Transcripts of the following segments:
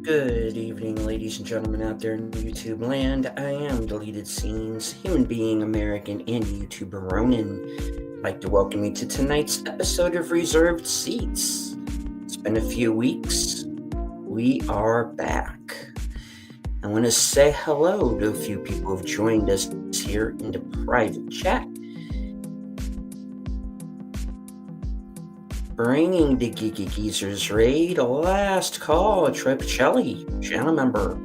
Good evening, ladies and gentlemen out there in YouTube land. I am Deleted Scenes, human being, American, and YouTuber Ronan. I'd like to welcome you to tonight's episode of Reserved Seats. It's been a few weeks. We are back. I want to say hello to a few people who've joined us here in the private chat. Bringing the Geeky Geezers raid, last call, Trepicelli, channel member.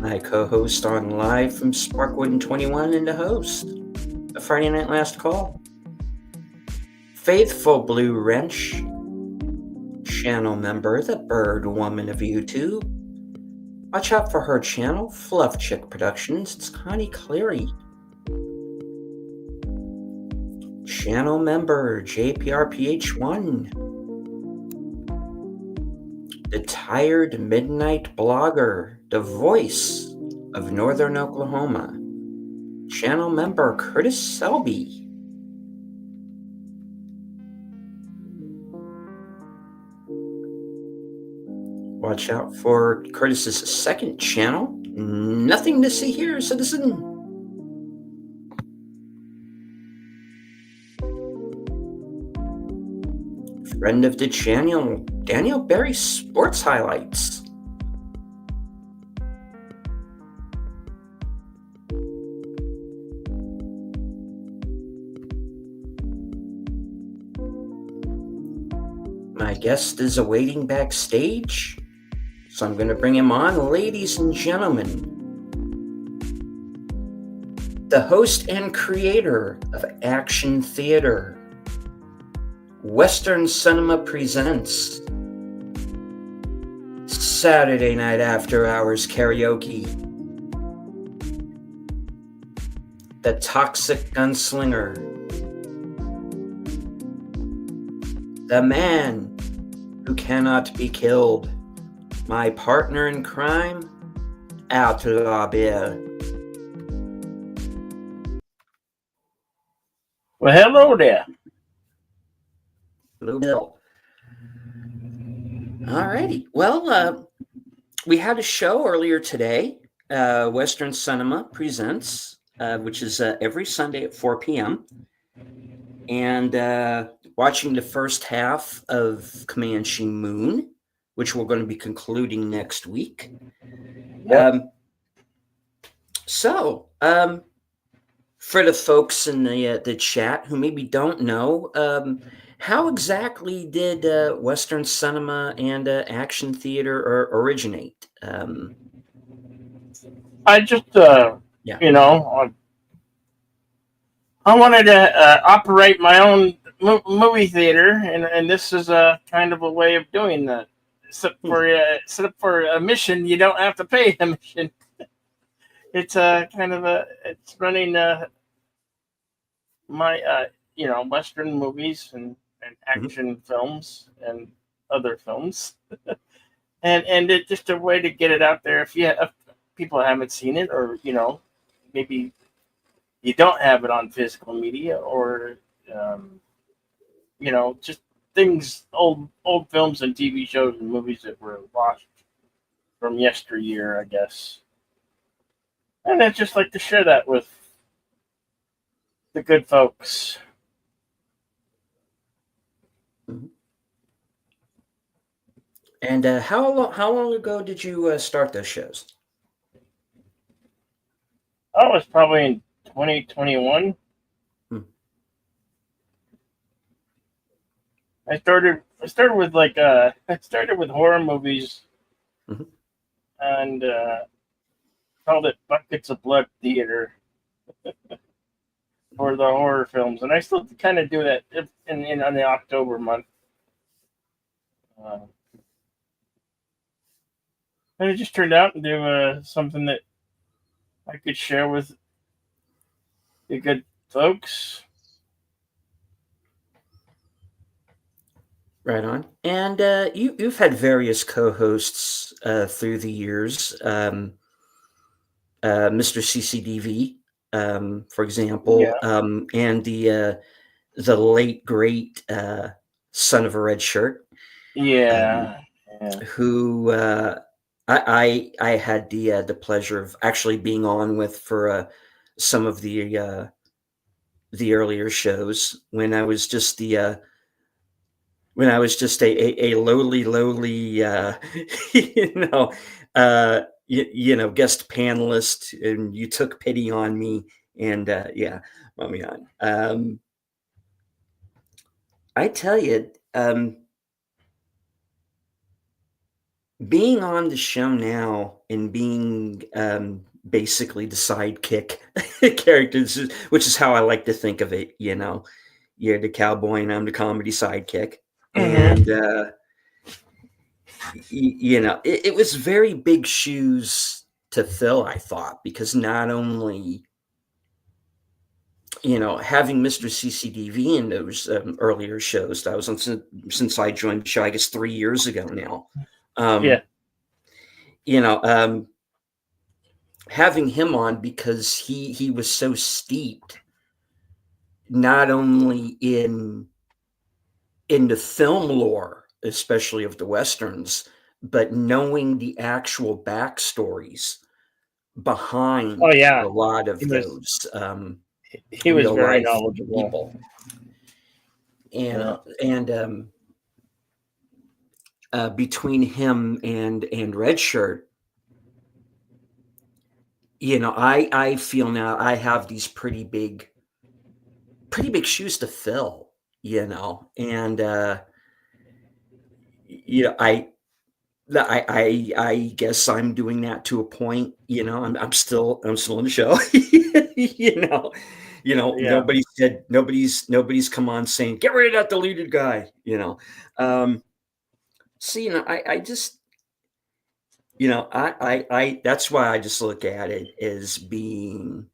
My co-host on live from Sparkwood 21 and the host of Friday Night Last Call. Faithful Blue Wrench, channel member, the Bird Woman of YouTube. Watch out for her channel, Fluff Chick Productions. It's Connie Cleary. Channel member JPRPH1, the Tired Midnight Blogger, the voice of Northern Oklahoma. Channel member Curtis Selby. Watch out for Curtis's second channel, Nothing to See Here, Citizen. Friend of the channel, Daniel Berry Sports Highlights. My guest is awaiting backstage, so I'm going to bring him on. Ladies and gentlemen, the host and creator of Action Theater, Western Cinema presents Saturday Night After Hours Karaoke. The Toxic Gunslinger. The man who cannot be killed. My partner in crime, Outlaw Bill. Well, hello there. Hello, Bill. Alrighty. Well, we had a show earlier today, Western Cinema Presents, which is every Sunday at 4 p.m. And watching the first half of Comanche Moon, which we're going to be concluding next week. Yep. For the folks in the chat who maybe don't know, how exactly did Western Cinema and Action Theater originate? I just, you know, I wanted to operate my own movie theater, and this is a kind of a way of doing that. Except for a mission, you don't have to pay a mission. It's it's running my Western movies and action films and other films, and it's just a way to get it out there if people haven't seen it, or maybe you don't have it on physical media, or just things, old films and TV shows and movies that were lost from yesteryear, I guess. And I'd just like to share that with the good folks. And how long ago did you start those shows? I was probably in 2021. I started with with horror movies, and called it Buckets of Blood Theater for the horror films, and I still kind of do that in the October month. And it just turned out into something that I could share with the good folks. Right on. And you've had various co-hosts through the years. Mr. CCDV, for example, and the late great Son of a Red Shirt. Yeah. Who I had the pleasure of actually being on with for some of the earlier shows when I was just a lowly you know guest panelist, and you took pity on me, and brought me on. I tell you, being on the show now and being basically the sidekick characters, which is how I like to think of it. You're the cowboy and I'm the comedy sidekick. And it was very big shoes to fill, I thought, because not only having Mr. CCDV in those earlier shows that I was on since I joined the show, I guess 3 years ago now. Having him on, because he was so steeped not only in the film lore, especially of the Westerns, but knowing the actual backstories behind a lot of those he was very knowledgeable people. And between him and Red Shirt, I feel now I have these pretty big shoes to fill, and I guess I'm doing that to a point. I'm still in the show. Nobody's come on saying get rid of that deleted guy. So I just I that's why I just look at it as being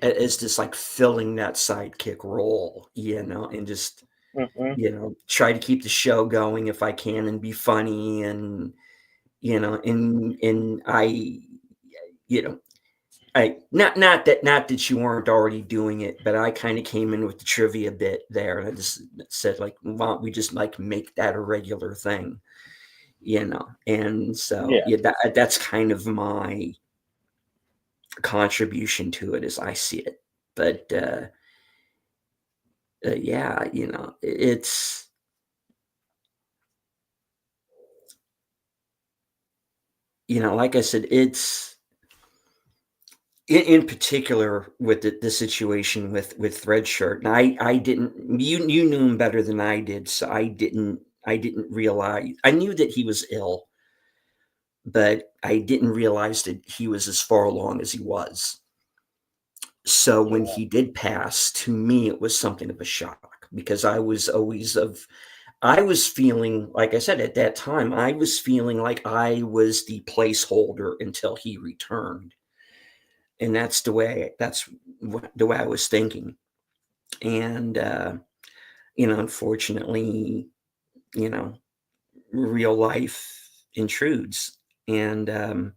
as just like filling that sidekick role, and just try to keep the show going if I can and be funny, and and I not that you weren't already doing it, but I kind of came in with the trivia bit there, and I just said, like, why don't we just like make that a regular thing, and so that's kind of my contribution to it as I see it. But it's like I said, it's in particular with the situation with Red Shirt, and I didn't, you knew him better than I did, so I didn't realize. I knew that he was ill, but I didn't realize that he was as far along as he was. So when he did pass, to me, it was something of a shock, because I was feeling, like I said, at that time, I was feeling like I was the placeholder until he returned. And that's the way I was thinking. And, unfortunately, real life intrudes. And,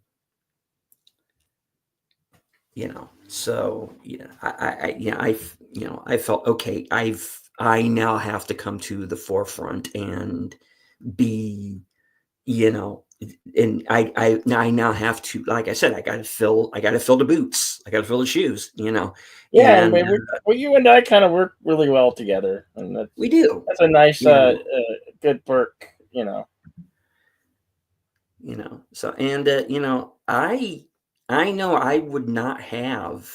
so, I felt, okay, I now have to come to the forefront and be, and I now have to, like I said, I got to fill the boots. I got to fill the shoes, Yeah. And, you and I kind of work really well together, and we do. That's a nice, good perk, So, and, I know I would not have,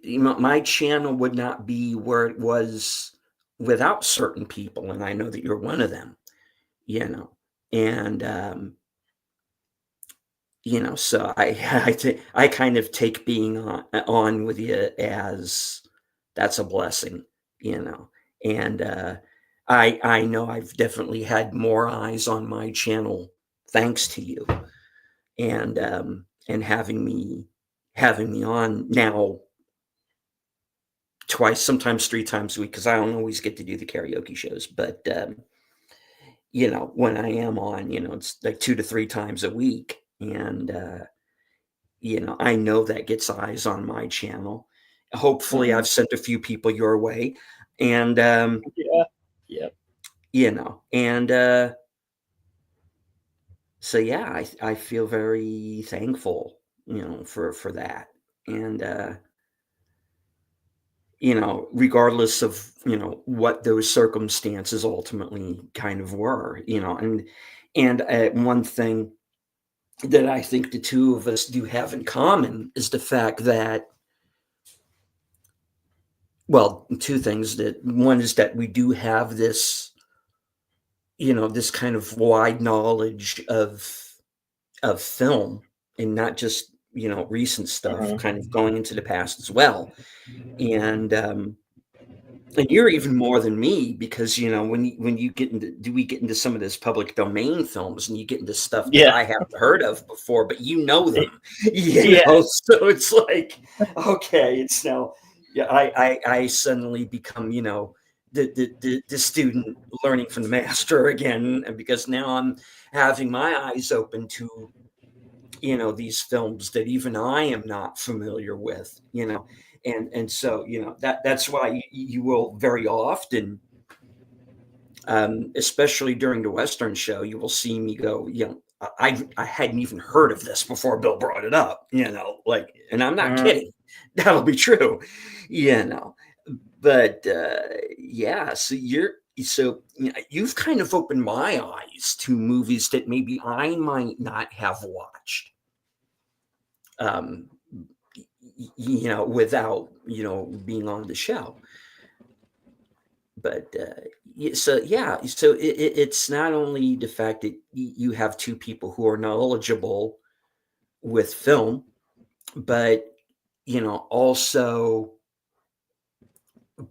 my channel would not be where it was without certain people, and I know that you're one of them, and so I kind of take being on with you as that's a blessing, and I know I've definitely had more eyes on my channel thanks to you, and having me on now twice, sometimes 3 times a week, because I don't always get to do the karaoke shows, but when I am on, it's like 2 to 3 times a week, and I know that gets eyes on my channel. Hopefully I've sent a few people your way, and Yep. And so yeah, I feel very thankful, for that. And regardless of, what those circumstances ultimately kind of were, and one thing that I think the two of us do have in common is the fact that, well, two things. That one is that we do have this kind of wide knowledge of film, and not just, recent stuff, kind of going into the past as well. And you're even more than me, because when you get into do we get into some of this public domain films, and you get into stuff that Yeah. I haven't heard of before, but you know them. Yeah. So it's like, okay, it's now, yeah, I suddenly become, the student learning from the master again, and because now I'm having my eyes open to, these films that even I am not familiar with, and so, that's why you will very often, especially during the Western show, you will see me go, I hadn't even heard of this before Bill brought it up, like, and I'm not kidding. That'll be true, but yeah, so you've kind of opened my eyes to movies that maybe I might not have watched, um, without, being on the show. But so yeah, so it's not only the fact that you have two people who are knowledgeable with film, but also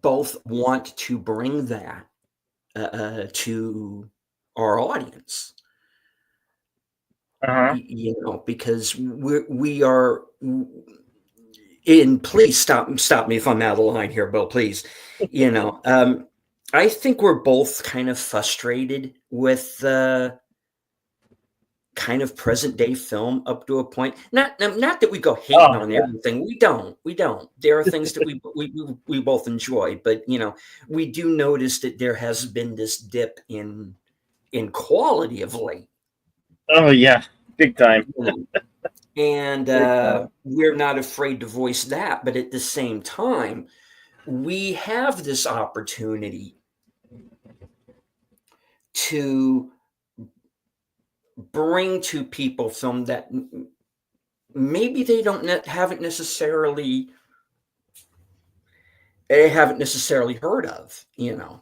both want to bring that to our audience. Because we are. And please stop me if I'm out of line here, Bill. Please, I think we're both kind of frustrated with kind of present day film up to a point. Not that we go hating on everything. We don't. There are things that we both enjoy, but we do notice that there has been this dip in quality of late. Oh yeah, big time. And we're not afraid to voice that, but at the same time, we have this opportunity to bring to people film that maybe they haven't necessarily heard of,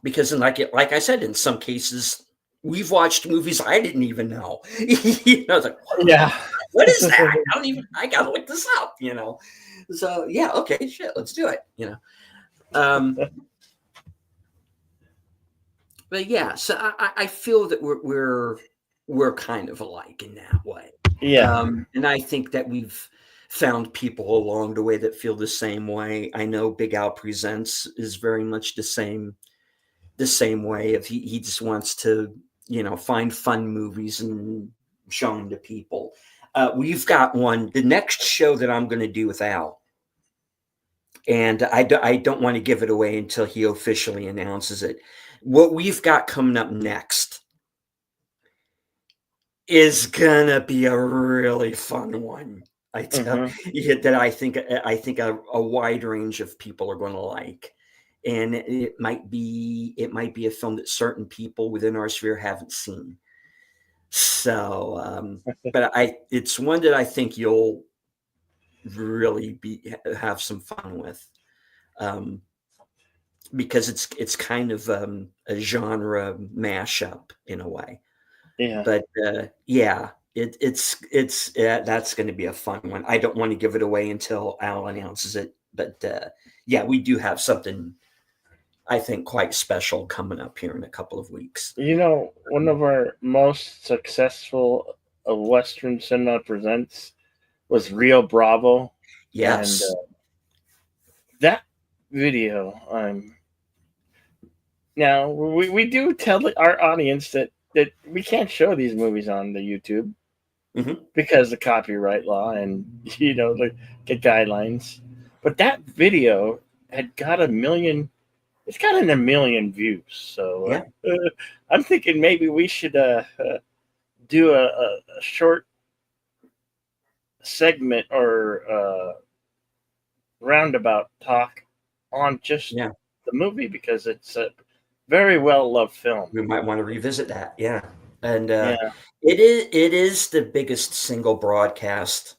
because like I said, in some cases we've watched movies I didn't even know. Like, yeah, what is that? I gotta look this up, So yeah, okay, shit, let's do it, But yeah, so I feel that we're kind of alike in that way. Yeah. And I think that we've found people along the way that feel the same way. I know Big Al Presents is very much the same way. If he just wants to, find fun movies and show them to people. We've got the next show that I'm going to do with Al, and I don't want to give it away until he officially announces it. What we've got coming up next is gonna be a really fun one. I tell you that I think a wide range of people are going to like, and it might be a film that certain people within our sphere haven't seen. So, but it's one that I think you'll really have some fun with. Because it's kind of a genre mashup in a way. Yeah. But yeah, it's that's going to be a fun one. I don't want to give it away until Al announces it, but yeah, we do have something I think quite special coming up here in a couple of weeks. One of our most successful Western Cinema Presents was Rio Bravo. Yes. And that video, now we do tell our audience that we can't show these movies on the YouTube because of copyright law and the guidelines. But that video had got 1 million it's gotten 1 million views. So Yeah. I'm thinking maybe we should do a short segment or roundabout talk on just the movie, because it's a very well loved film. We might want to revisit that. Yeah. And it is the biggest single broadcast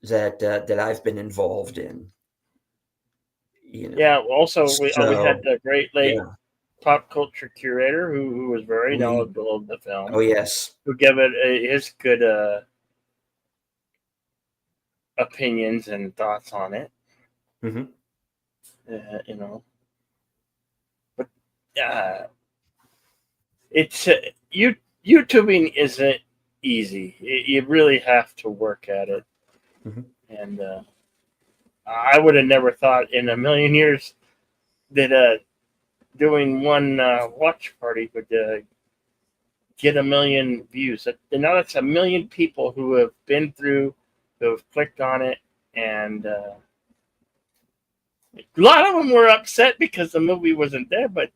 that I've been involved in. You know. Yeah. Also, we had the great late pop culture curator who was very knowledgeable of the film. Oh yes. Who gave it his good opinions and thoughts on it. Mm-hmm. You know, but it's YouTubing isn't easy. You really have to work at it. Mm-hmm. And I would have never thought in 1 million years that doing one watch party would get 1 million views. And now that's 1 million people who have been through, who have clicked on it, and a lot of them were upset because the movie wasn't there, but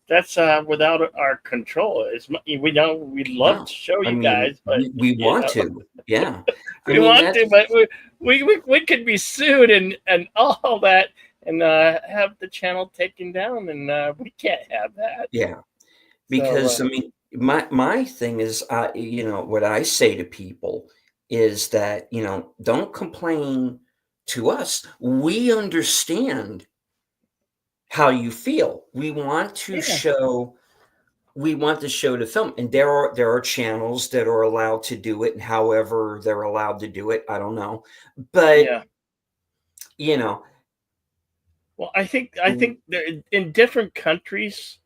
that's without our control. We know we'd love to show you guys, but we want to. Yeah. we want to, but we could be sued and all that, and have the channel taken down, and we can't have that. Yeah. Because I mean, my thing is, what I say to people is that, don't complain to us. We understand how you feel. We want to show the film, and there are channels that are allowed to do it, and however they're allowed to do it, I don't know. But well, I think in different countries,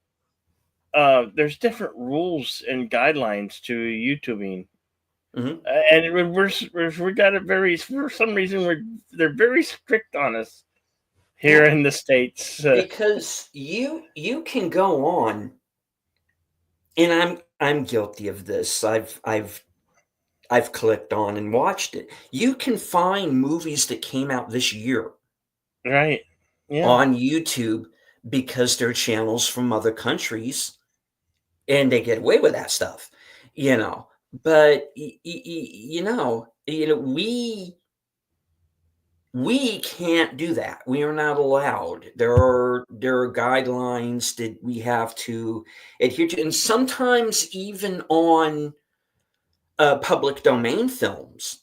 there's different rules and guidelines to YouTubing. Mm-hmm. And we got it for some reason they're very strict on us here in the States, because you can go on, and I'm guilty of this. I've clicked on and watched it. You can find movies that came out this year, right? Yeah. On YouTube, because they're channels from other countries, and they get away with that stuff, But we can't do that. We are not allowed. There are guidelines that we have to adhere to, and sometimes even on public domain films.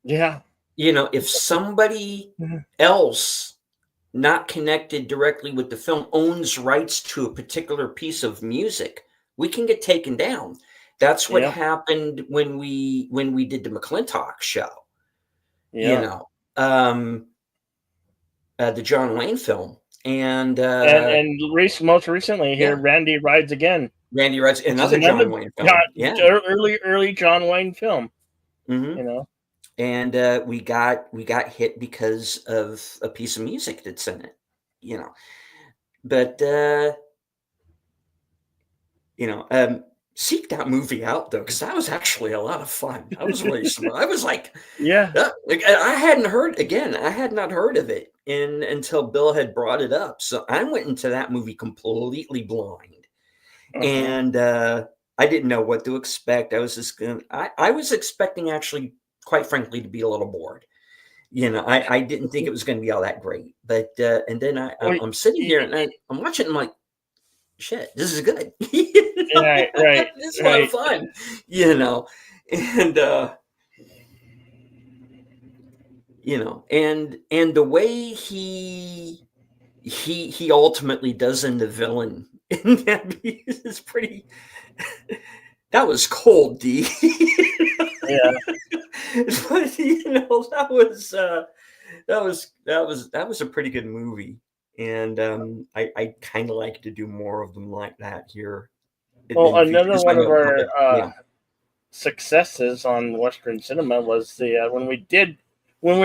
Yeah. If somebody else not connected directly with the film owns rights to a particular piece of music, we can get taken down. That's what happened when we did the McClintock show. Yeah. The John Wayne film, and most recently here, Randy Rides Again. Randy Rides, another John Wayne film. Early John Wayne film. Mm-hmm. And we got hit because of a piece of music that's in it. But seek that movie out though, because that was actually a lot of fun. I was really smart. I was like, I had not heard of it until Bill had brought it up. So I went into that movie completely blind, and I didn't know what to expect. I was just I was expecting, actually, quite frankly, to be a little bored. I didn't think it was going to be all that great. But and then I'm sitting here and I'm watching. I'm like, shit, this is good. Right. It's a lot of fun, and and the way he ultimately does in the villain in that piece is pretty. That was cold, D. Yeah. But that was a pretty good movie. And I kind of like to do more of them like that here. Well, another one of our successes on Western cinema was when we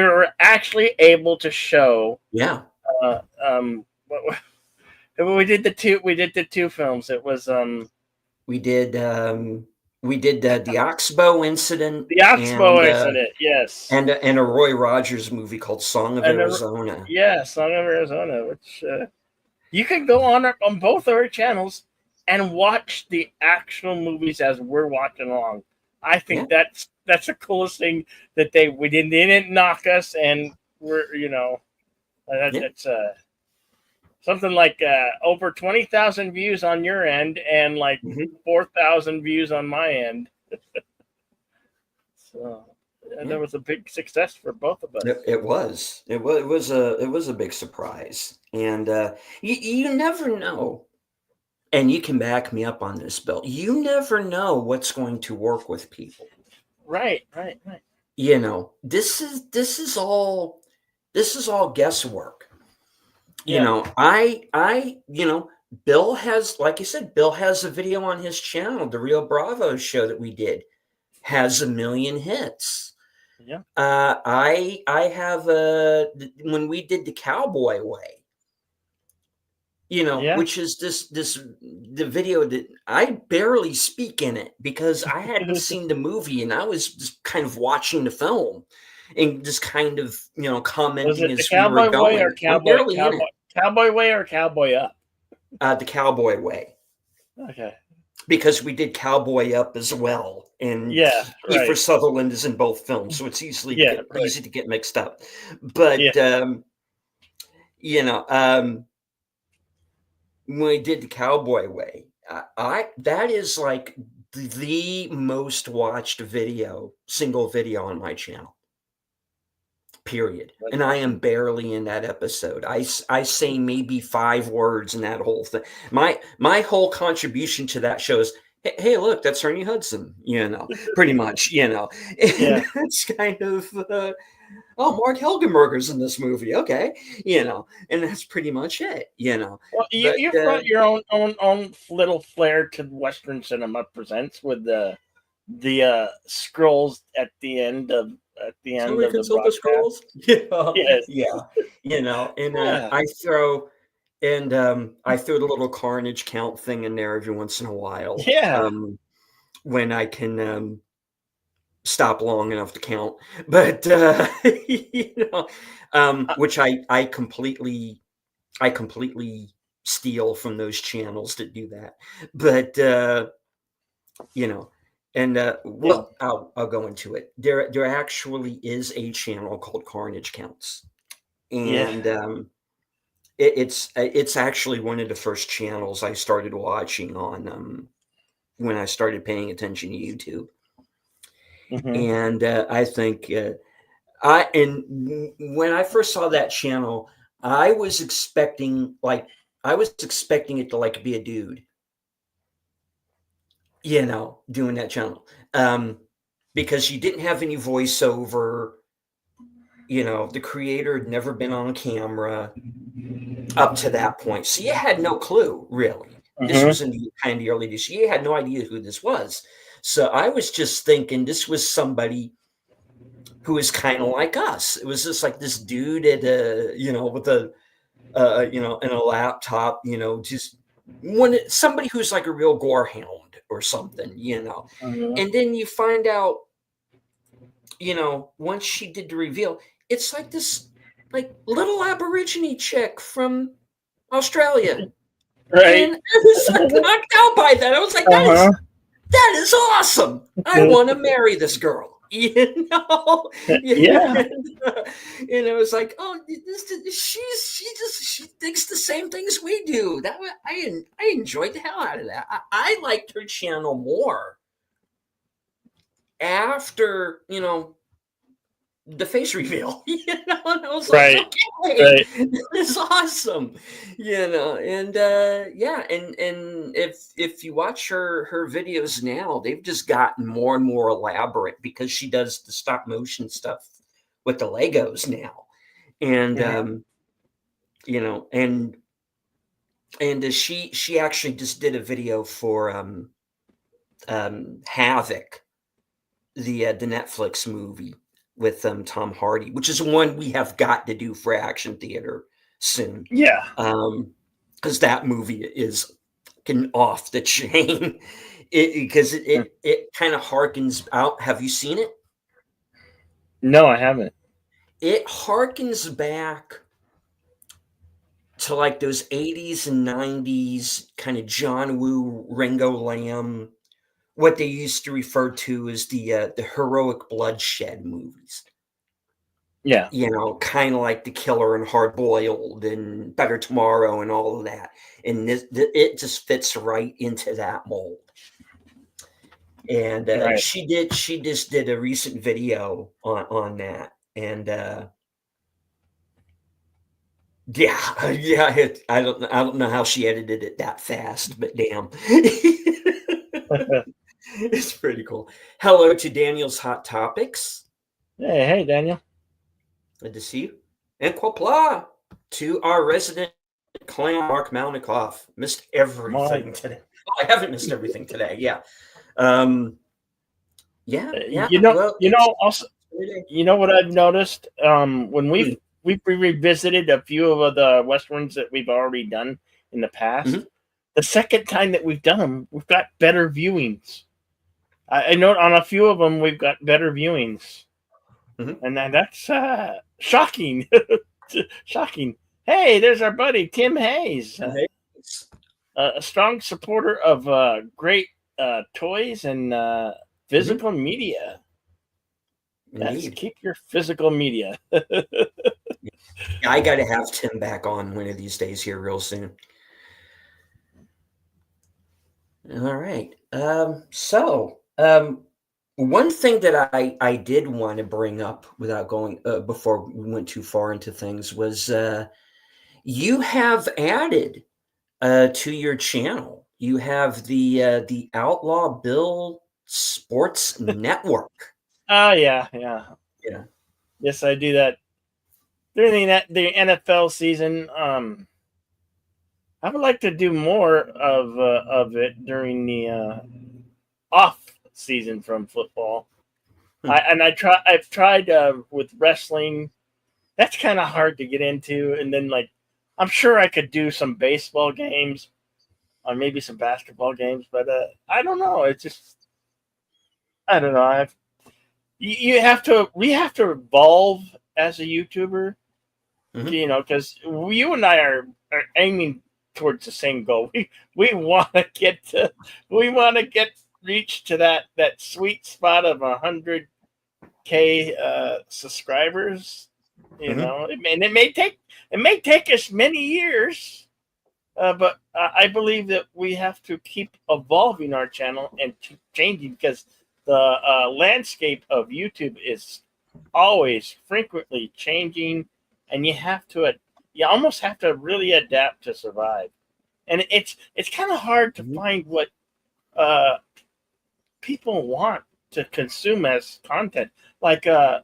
were actually able to show. Yeah. We did the two films. It was we did the Oxbow Incident. The Oxbow Incident, yes. And a Roy Rogers movie called Song of Arizona. Song of Arizona, which You can go on both our channels and watch the actual movies as we're watching along. I think that's the coolest thing that they didn't knock us, and we're that's something like over 20,000 views on your end and like 4,000 views on my end. So that was a big success for both of us. It was a big surprise, and you never know. And you can back me up on this, Bill. You never know what's going to work with people. Right. This is all guesswork. I Bill has, like you said, Bill has a video on his channel, the Rio Bravo show that we did, has 1 million hits. Yeah. I have when we did the Cowboy Way, which is the video that I barely speak in it because I hadn't seen the movie and I was just kind of watching the film and just kind of, commenting as we were going. Cowboy Way or Cowboy Up? The Cowboy Way. Okay. Because we did Cowboy Up as well. And Kiefer Sutherland is in both films, so it's easy to get mixed up. But, when we did the Cowboy Way, that is like the most watched single video on my channel. Period. And I am barely in that episode. I say maybe 5 words in that whole thing. My whole contribution to that show is, hey, look, that's Ernie Hudson, pretty much, And it's kind of, Mark Helgenberger's in this movie. Okay. And that's pretty much it, Well, you brought your own little flair to Western cinema presents with the scrolls at the end of the scrolls. I throw the little carnage count thing in there every once in a while. When I can stop long enough to count, but which I completely steal from those channels that do that. But and I'll go into it. There actually is a channel called Carnage Counts, and it's actually one of the first channels I started watching on when I started paying attention to YouTube. And I think when I first saw that channel, I was expecting it to like be a dude, doing that channel, because you didn't have any voiceover. The creator had never been on camera up to that point, so you had no clue really. This was in the kind of the early days. You had no idea who this was. So I was just thinking this was somebody who was kind of like us. It was just like this dude at with a, in a laptop, just somebody who's like a real gorehound or something, And then you find out, once she did the reveal, it's like this like little Aborigine chick from Australia. Right. And I was like knocked out by that. I was like, that is awesome. I want to marry this girl. Yeah. And it was like, oh, she thinks the same things we do. That I enjoyed the hell out of that. I liked her channel more after the face reveal, and I was like, okay, this is awesome, and and if you watch her videos now, they've just gotten more and more elaborate because she does the stop motion stuff with the Legos now, and and she actually just did a video for Havoc, the Netflix movie with Tom Hardy, which is one we have got to do for Action Theater soon. Because that movie is off the chain. Because it kind of harkens out. Have you seen it? No, I haven't. It harkens back to like those 80s and 90s kind of John Woo, Ringo Lam, what they used to refer to as the heroic bloodshed movies. Yeah. You know, kind of like The Killer and Hard Boiled and Better Tomorrow and all of that. And it just fits right into that mold. And Right. she just did a recent video on that. And yeah, I don't know how she edited it that fast, but damn. It's pretty cool. Hello to Daniel's Hot Topics. Hey, Daniel. Good to see you. And Quapla to our resident clown, Mark Malnikoff. Missed everything today. Oh, I haven't missed everything today. Yeah. Yeah. You know, also, you know what I've noticed? When we've revisited a few of the Westerns that we've already done in the past, the second time that we've done them, we've got better viewings. I know on a few of them, we've got better viewings. And that's shocking. Shocking. Hey, there's our buddy, Tim Hayes. A strong supporter of great toys and physical media. Yes, keep your physical media. I got to have Tim back on one of these days here real soon. All right. One thing that I did want to bring up without going before we went too far into things was you have added to your channel. You have the Outlaw Bill Sports Network. Oh yeah. Yes, I do that during the NFL season. I would like to do more of it during the off season from football. I've tried with wrestling. That's kind of hard to get into, and then like I'm sure I could do some baseball games or maybe some basketball games, but I don't know. It's just I don't know. We have to evolve as a YouTuber, you know, because you and I are aiming towards the same goal. We want to reach to that sweet spot of 100K subscribers. You know, and it may take us many years, but I believe that we have to keep evolving our channel and keep changing because the landscape of YouTube is always frequently changing, and you almost have to really adapt to survive. And it's kind of hard to find what people want to consume as content. Like I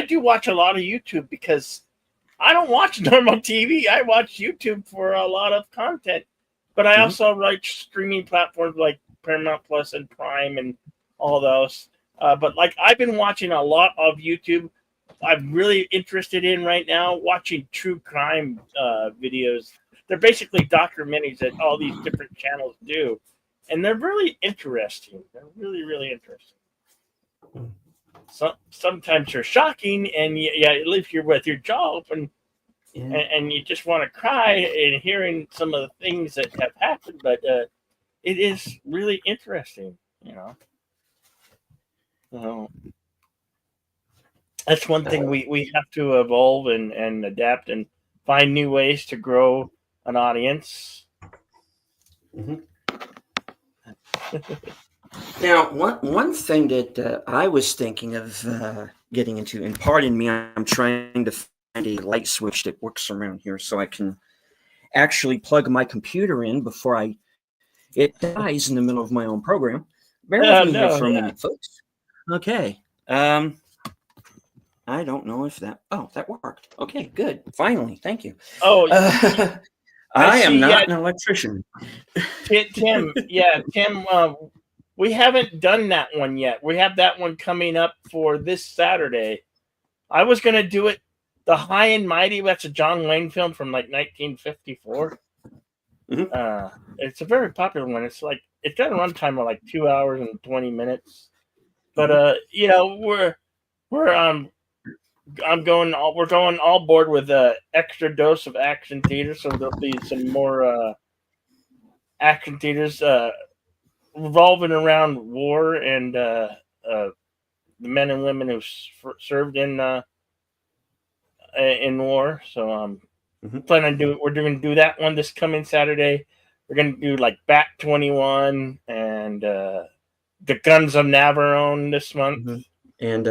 do watch a lot of YouTube because I don't watch normal TV. I watch YouTube for a lot of content, but I also like streaming platforms like Paramount Plus and Prime and all those. But like I've been watching a lot of YouTube. I'm really interested in right now watching true crime videos. They're basically documentaries that all these different channels do, and they're really interesting. They're really, really interesting. Sometimes they're shocking, and at least you're with your jaw open, and you just want to cry in hearing some of the things that have happened. But it is really interesting, you know. That's one thing we have to evolve and adapt and find new ways to grow an audience. Now, one thing that I was thinking of getting into, and pardon me, I'm trying to find a light switch that works around here so I can actually plug my computer in before it dies in the middle of my own program. Bear with me here for a minute, folks. Okay. I don't know if that worked. Okay, good. Finally, thank you. Oh, I am not an electrician. Tim, we haven't done that one yet. We have that one coming up for this Saturday. I was going to do it, The High and Mighty. That's a John Wayne film from like 1954. It's a very popular one. It's got a runtime of like 2 hours and 20 minutes. But you know, we're I'm going. We're going all board with a extra dose of action theater, so there'll be some more action theaters revolving around war and the men and women who served in war. So plan on we're going to do that one this coming Saturday. We're going to do like Bat 21 and the Guns of Navarone this month. And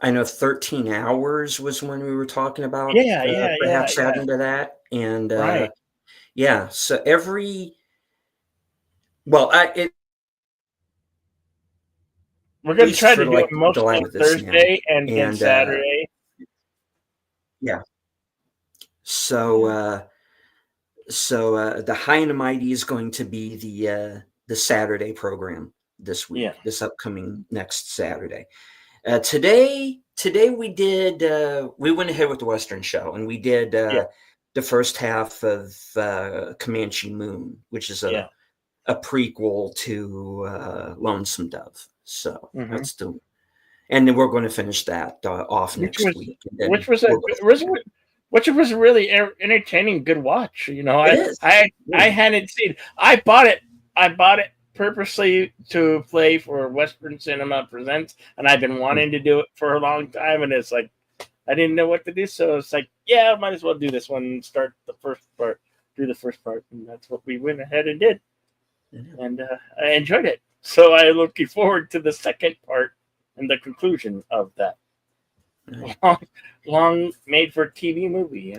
I know 13 Hours was when we were talking about perhaps adding to that. And right. So we're going to try to do it mostly Thursday and Saturday. Yeah. So the High and Mighty is going to be the Saturday program this week, this upcoming next Saturday. Today we did we went ahead with the Western show, and we did the first half of Comanche Moon, which is a prequel to Lonesome Dove. So that's and then we're going to finish that off next week. Which was a really entertaining, good watch. You know, I hadn't seen. I bought it purposely to play for Western Cinema Presents, and I've been wanting to do it for a long time. And it's like I didn't know what to do, so it's like, I might as well do this one and start the first part, and that's what we went ahead and did. And I enjoyed it. So I'm looking forward to the second part and the conclusion of that long made for TV movie.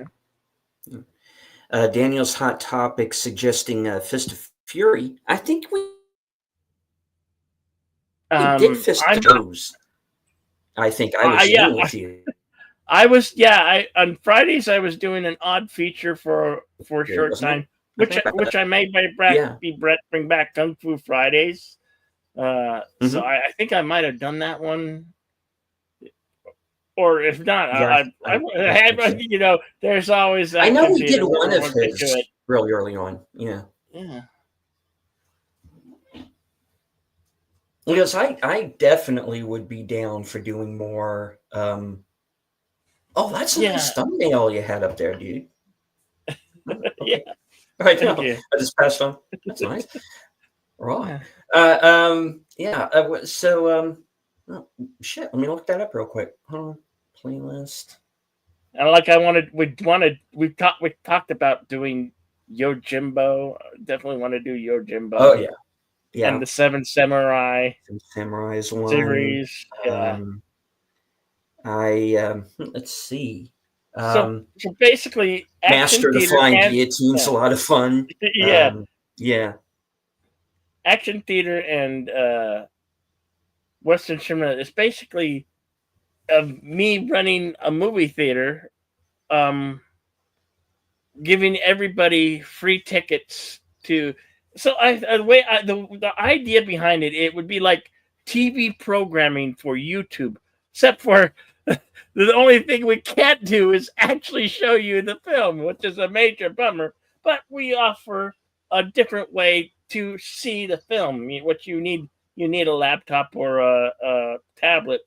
Daniel's Hot Topic suggesting Fist of Fury. I think we did Fist of Toes. I think I was with you. I was on Fridays I was doing an odd feature for a short time, which I made by Brett bring back Kung Fu Fridays. So I think I might have done that one, or if not, I you know, there's always. I know we did one of his really early on. Yeah. Because I definitely would be down for doing more. That's a nice thumbnail you had up there, dude. Okay. Right now, I just passed on. That's nice. Right. Shit. Let me look that up real quick. Playlist. And we talked about doing Yojimbo. Definitely want to do Yojimbo. Oh yeah. Yeah. And the Seven Samurai. Samurais one series. Let's see. So basically, Master of the Flying Guillotine's a lot of fun. Action theater and Western cinema is basically me running a movie theater, giving everybody free tickets to. So the idea behind it would be like TV programming for YouTube, except for the only thing we can't do is actually show you the film, which is a major bummer. But we offer a different way to see the film. What you need a laptop or a tablet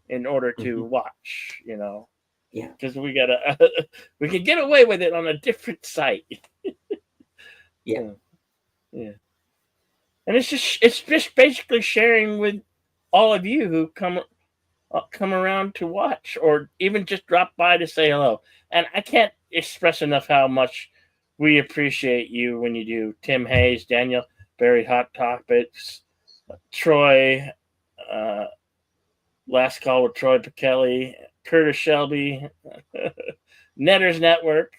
in order to watch. You know, because we can get away with it on a different site. And it's just basically sharing with all of you who come around to watch, or even just drop by to say hello. And I can't express enough how much we appreciate you when you do. Tim Hayes, Daniel, Barry Hot Topics, Troy, Last Call with Troy Pichelli, Curtis Shelby, Netters Network,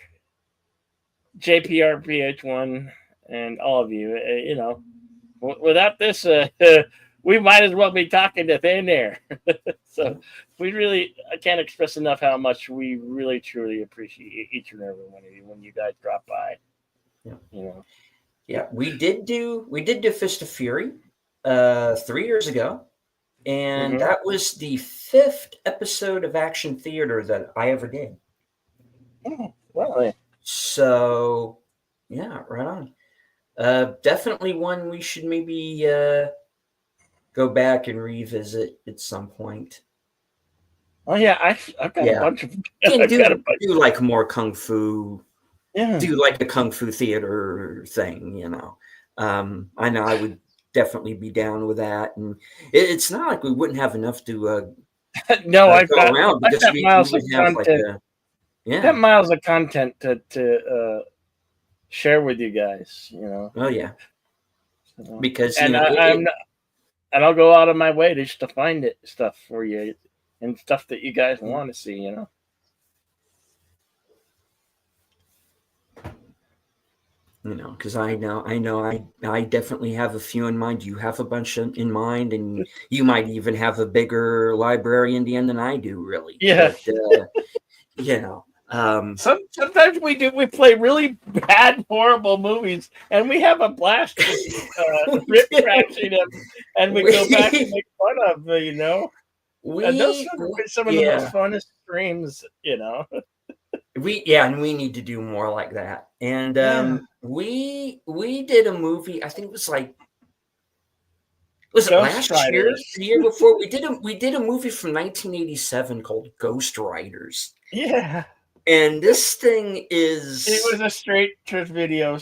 JPR PH1, and all of you. You know, without this, we might as well be talking to thin air. So I can't express enough how much we really, truly appreciate each and every one of you when you guys drop by. You know. Yeah, we did do Fist of Fury 3 years ago, and that was the 5th episode of Action Theater that I ever did. Oh, wow. So, yeah, right on. Definitely one we should maybe go back and revisit at some point. Oh yeah, I've got a bunch of. And do like more kung fu. Yeah. Do like a kung fu theater thing, you know. I know I would definitely be down with that, and it's not like we wouldn't have enough to no, I've go got around because I've got miles would of have content. like a Got miles of content to share with you guys, you know. Oh yeah, So, because and you know and I'll go out of my way just to find it stuff for you and stuff that you guys want to see, you know. You know, because I definitely have a few in mind. You have a bunch in mind, and you might even have a bigger library in the end than I do, really. Yeah. But, you know, sometimes we play really bad, horrible movies, and we have a blast rip crashing them, and we go back and make fun of them, you know. And those are some of the most funnest streams, you know. We need to do more like that. And we did a movie. I think it was like it last year, the year before? We did a movie from 1987 called Ghost Riders. Yeah. And this thing is it was a straight to video,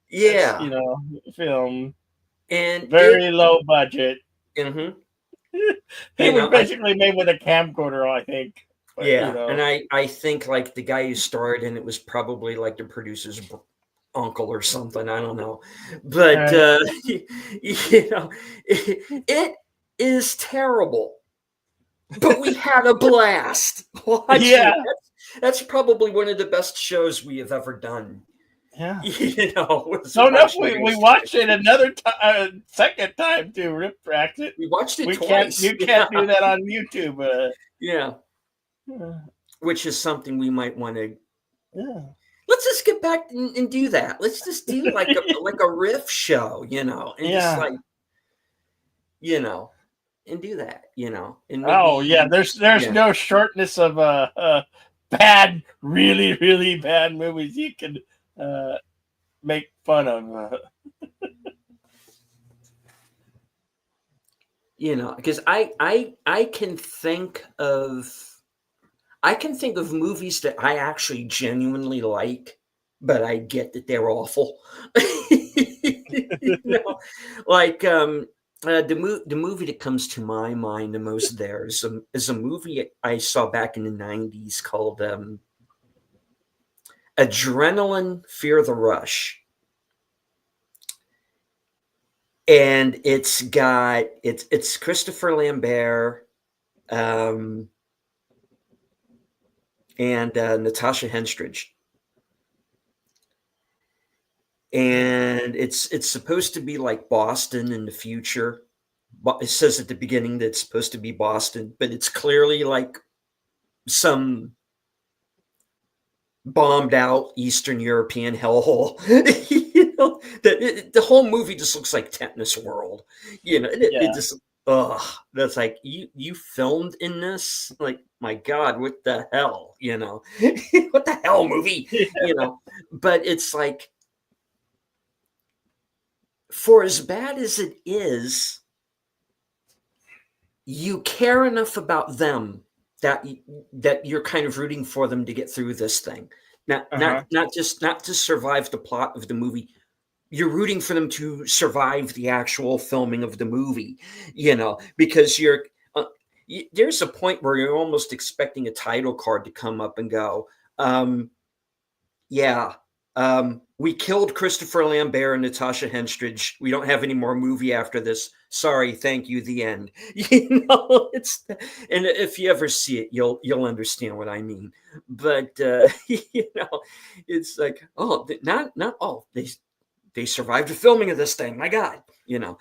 you know, film, and very low budget. Mm-hmm. It was basically made with a camcorder, I think. But, you know. And I think like the guy who starred in it was probably like the producer's uncle or something. I don't know, but you know, it is terrible. But we had a blast. Yeah, that's probably one of the best shows we have ever done. Yeah, you know. So enough. We watched it another second time to rip rack it. We watched it twice. You can't do that on YouTube. Yeah. Which is something we might want to. Yeah. Let's just get back and do that. Let's just do like a riff show, you know, and just like, you know, and do that, you know. And maybe, there's no shortness of bad, really, really bad movies you can make fun of. You know, because I can think of movies that I actually genuinely like, but I get that they're awful. You know, like the movie that comes to my mind the most there is a movie I saw back in the 90s called Adrenaline Fear the Rush. And it's Christopher Lambert and Natasha Henstridge. And it's supposed to be like Boston in the future. It says at the beginning that it's supposed to be Boston, but it's clearly like some bombed out Eastern European hellhole. You know, the whole movie just looks like Tetanus World. You know, it just that's like you filmed in this? Like, my God, what the hell? You know, what the hell movie? You know, but it's like, for as bad as it is, you care enough about them that you're kind of rooting for them to get through this thing. Not to survive the plot of the movie. You're rooting for them to survive the actual filming of the movie, you know, because there's a point where you're almost expecting a title card to come up and go, we killed Christopher Lambert and Natasha Henstridge. We don't have any more movie after this. Sorry, thank you, the end. You know, and if you ever see it, you'll understand what I mean. But you know, it's like, they survived the filming of this thing. My God, you know.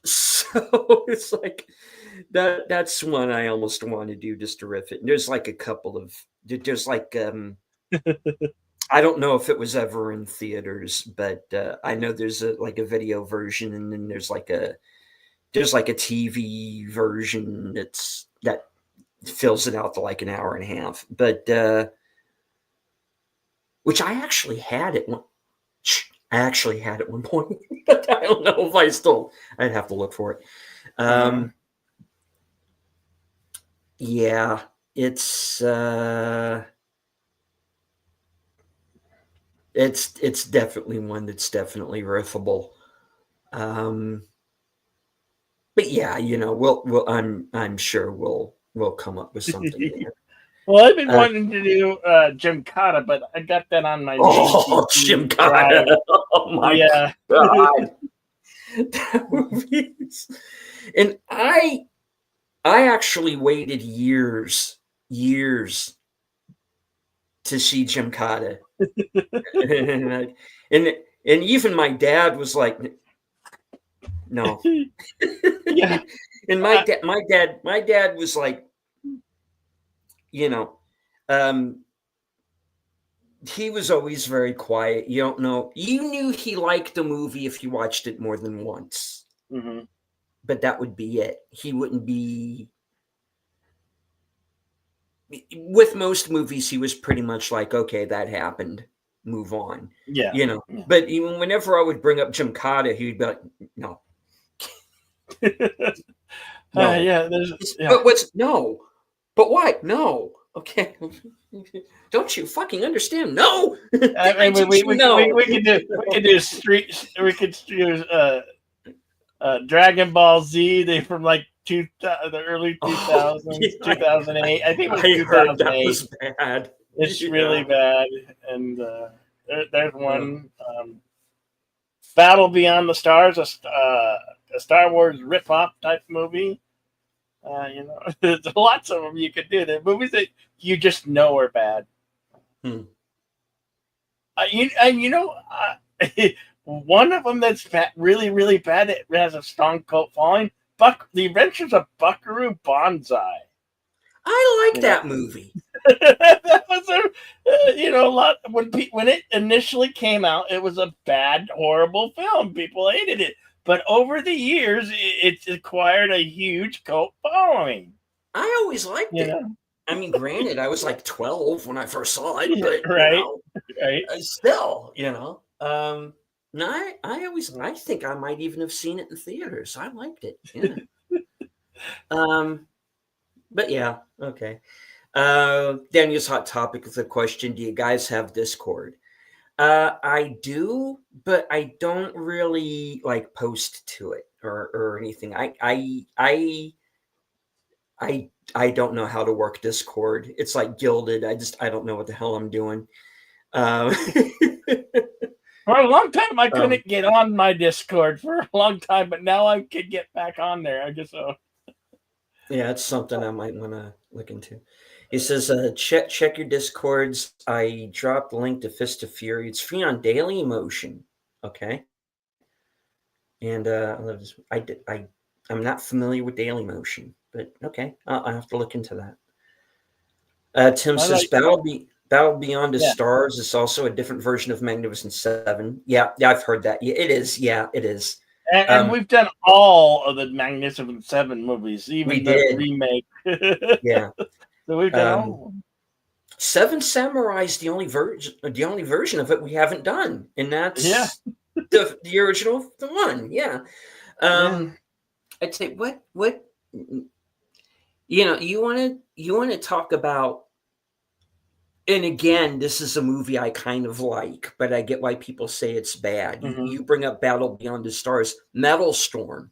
So it's like that's one I almost want to do just to riff it. And there's like a couple of I don't know if it was ever in theaters, but I know there's a video version, and then there's like a TV version that fills it out to like an hour and a half. But which I actually had at one point, but I don't know if I'd have to look for it. Yeah, it's definitely one that's definitely riffable. But yeah, I'm sure we'll come up with something there. Well, I've been wanting to do Gymkata, but I got that on my main PC drive. Gymkata! Oh my god, that movie and I actually waited years to see Gymkata, and even my dad was like, "No." Yeah. And my dad was like, he was always very quiet. You don't know. You knew he liked the movie if you watched it more than once. Mm-hmm. But that would be it. He wouldn't be. With most movies, he was pretty much like, okay, that happened. Move on. Yeah. Yeah. But even whenever I would bring up Gymkata, he'd be like, no. No. Yeah. But what's no? But why? No. Okay. Don't you fucking understand? No. I mean, we could do Dragon Ball Z. They from like the early 2000s, 2008. I think it was 2008. Heard that was bad. It's really bad. And there's one Battle Beyond the Stars, a Star Wars rip-off type movie. There's lots of them you could do. The movies that you just know are bad. One of them that's really, really bad. It has a strong cult following. The Adventures of Buckaroo Banzai. I like that movie. That was a lot when it initially came out. It was a bad, horrible film. People hated it. But over the years, it's acquired a huge cult following. I always liked it. I mean, granted, I was like 12 when I first saw it, but right. Still, no, I think I might even have seen it in theaters. I liked it. Yeah. But yeah, okay. Daniel's hot topic is the question: do you guys have Discord? I do, but I don't really like post to it or anything. I don't know how to work Discord. It's like Gilded. I don't know what the hell I'm doing. For a long time, I couldn't get on my Discord for a long time, but now I could get back on there. I guess so. Yeah, it's something I might want to look into. He says, check your Discords. I dropped the link to Fist of Fury. It's free on Daily Motion. Okay. And I'm not familiar with Daily Motion, but okay, I'll have to look into that. Tim says, Battle Beyond the Stars is also a different version of Magnificent Seven. Yeah, I've heard that. Yeah, it is. Yeah, it is. And we've done all of the Magnificent Seven movies, even the remake. Yeah. So we've done all. Seven Samurai is the only version of it we haven't done, and that's the original one. Yeah. I'd say what you want to talk about. And again, this is a movie I kind of like, but I get why people say it's bad. Mm-hmm. You bring up Battle Beyond the Stars, Metal Storm,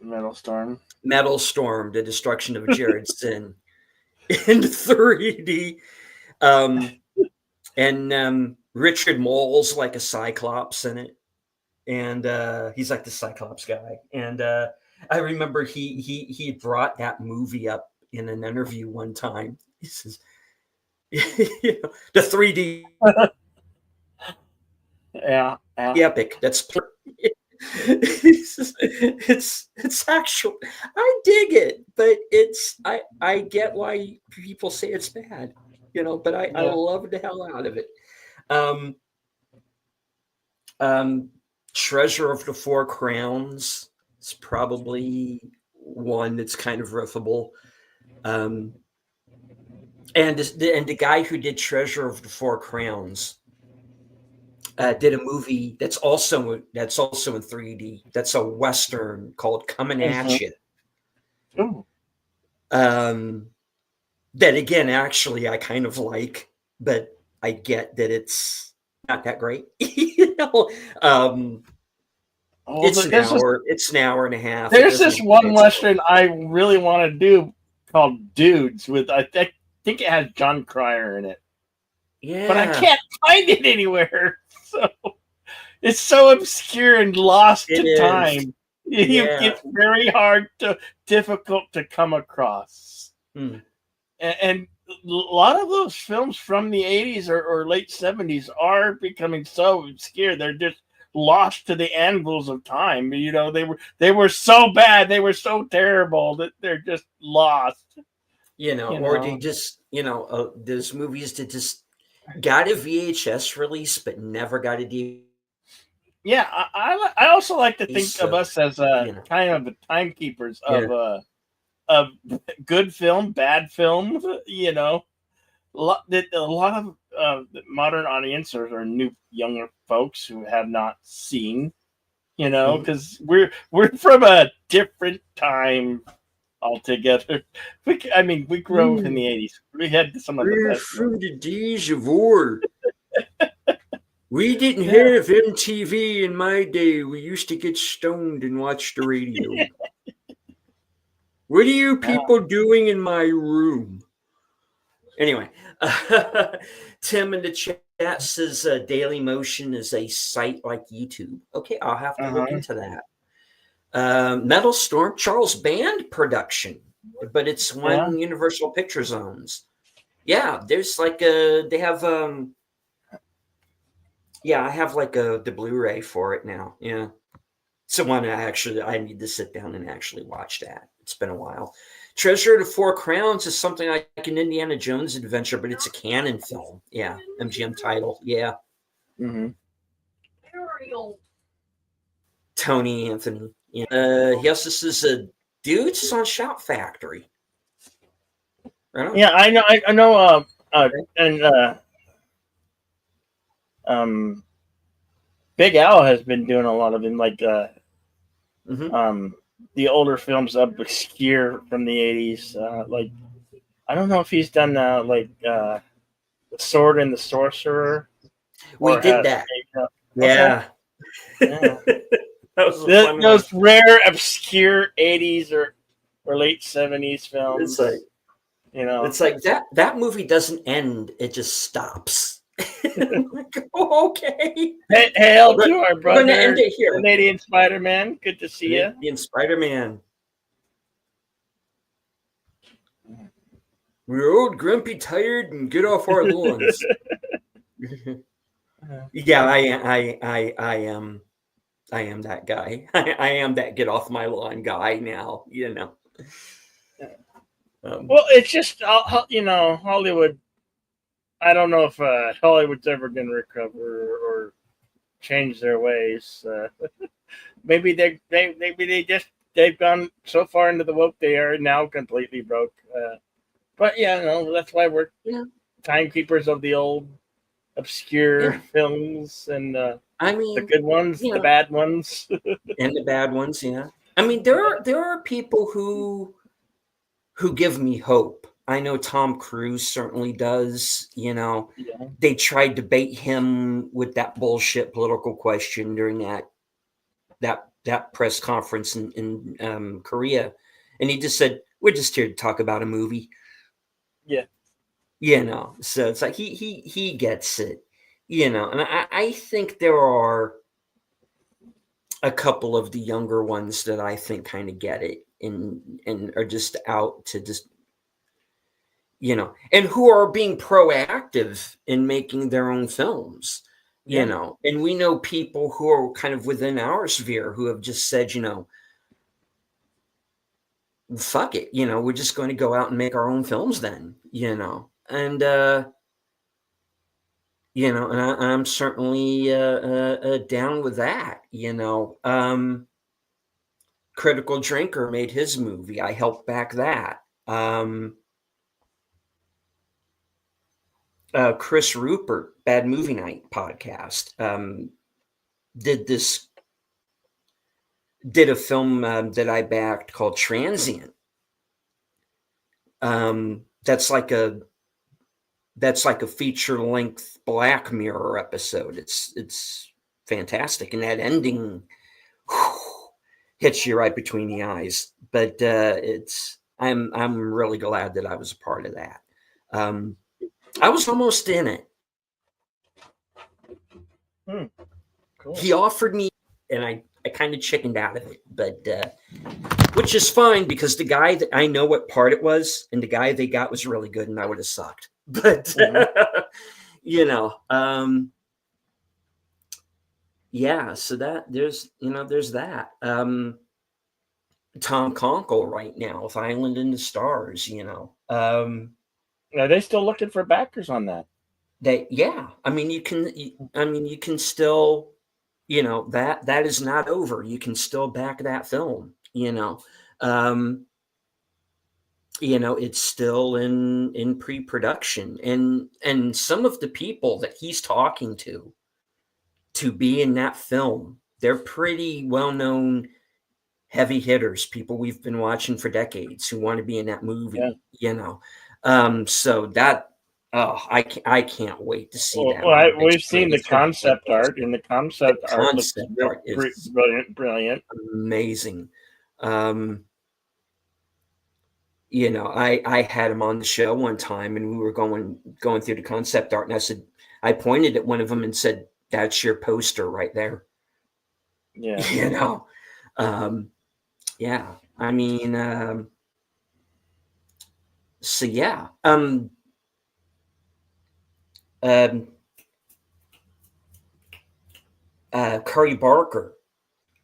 the destruction of Jared Sin in 3D, and Richard Mole's like a Cyclops in it, and he's like the Cyclops guy. And I remember he brought that movie up in an interview one time. He says, the 3D epic. That's it's actual. I dig it, but I get why people say it's bad, but I love the hell out of it. Treasure of the Four Crowns is probably one that's kind of riffable. And the guy who did Treasure of the Four Crowns did a movie that's also in 3D. That's a Western called Coming At You. That again, actually, I kind of like, but I get that it's not that great. It's an hour and a half. There's this one Western I really want to do called Dudes with I think it has John Cryer in it. Yeah. But I can't find it anywhere. So it's so obscure and lost to time. It's very difficult to come across. And a lot of those films from the 80s or late 70s are becoming so obscure. They're just lost to the anvils of time. They were so bad, they were so terrible that they're just lost. Or they just, there's movies that just got a VHS release but never got a DVD. Yeah, I also like to think of us as kind of the timekeepers of good film, bad film. A lot of the modern audience are new younger folks who have not seen. Because we're from a different time altogether. We grew up in the 80s. We had some of the best. From the days of war. We didn't have MTV in my day. We used to get stoned and watch the radio. What are you people doing in my room? Anyway, Tim in the chat says Daily Motion is a site like YouTube. Okay, I'll have to look into that. Metal Storm, Charles Band production, but it's when Universal Pictures owns. Yeah, there's like they have I have like the Blu-ray for it now. Yeah. It's the one I need to sit down and actually watch that. It's been a while. Treasure of the Four Crowns is something like an Indiana Jones adventure, but it's a canon film. Yeah. MGM title. Yeah. Mm-hmm. Tony Anthony. Yeah. He also says, Dudes is on Shout Factory. Right on. Yeah, I know. Big Al has been doing a lot of them, like the older films obscure from the 80s. Like, I don't know if he's done The Sword and the Sorcerer. We did that. Yeah. Yeah. Those rare obscure 80s or late 70s films. It's like, it's like that movie doesn't end; it just stops. Like, okay. Hail to our brother, Canadian Spider-Man. Good to see you. Canadian Spider-Man. We're old, grumpy, tired, and get off our lawns. Yeah, I am that guy. I am that get off my lawn guy now. Well, it's just Hollywood. I don't know if Hollywood's ever going to recover or change their ways. Maybe they've gone so far into the woke they are now completely broke. But that's why we're timekeepers of the old obscure films and the good ones, the bad ones, and the bad ones. Yeah, there are people who give me hope. I know Tom Cruise certainly does. They tried to bait him with that bullshit political question during that press conference in Korea, and he just said, "We're just here to talk about a movie." Yeah. So it's like he gets it. And I think there are a couple of the younger ones that I think kind of get it and are just out to just. And who are being proactive in making their own films, and we know people who are kind of within our sphere who have just said, fuck it, we're just going to go out and make our own films then, and, and I'm certainly down with that, Critical Drinker made his movie. I helped back that. Chris Rupert, Bad Movie Night podcast, did a film that I backed called Transient. That's like a feature length Black Mirror episode. It's fantastic, and that ending hits you right between the eyes. But I'm really glad that I was a part of that. I was almost in it. Cool. He offered me, and I kind of chickened out of it, but which is fine because the guy that I know what part it was, and the guy they got was really good, and I would have sucked. But yeah. So that there's that. Tom Conkle right now with Island in the Stars. Are they still looking for backers on that? I mean, you can still, that is not over. You can still back that film. It's still in pre-production, and some of the people that he's talking to be in that film, they're pretty well-known heavy hitters, people we've been watching for decades who want to be in that movie. So that I can't wait to see that. Well, we've seen the concept art, and the concept art looks brilliant, amazing. I had him on the show one time, and we were going through the concept art, and I pointed at one of them and said, "That's your poster right there." Yeah. Yeah. I mean, so yeah. Curry Barker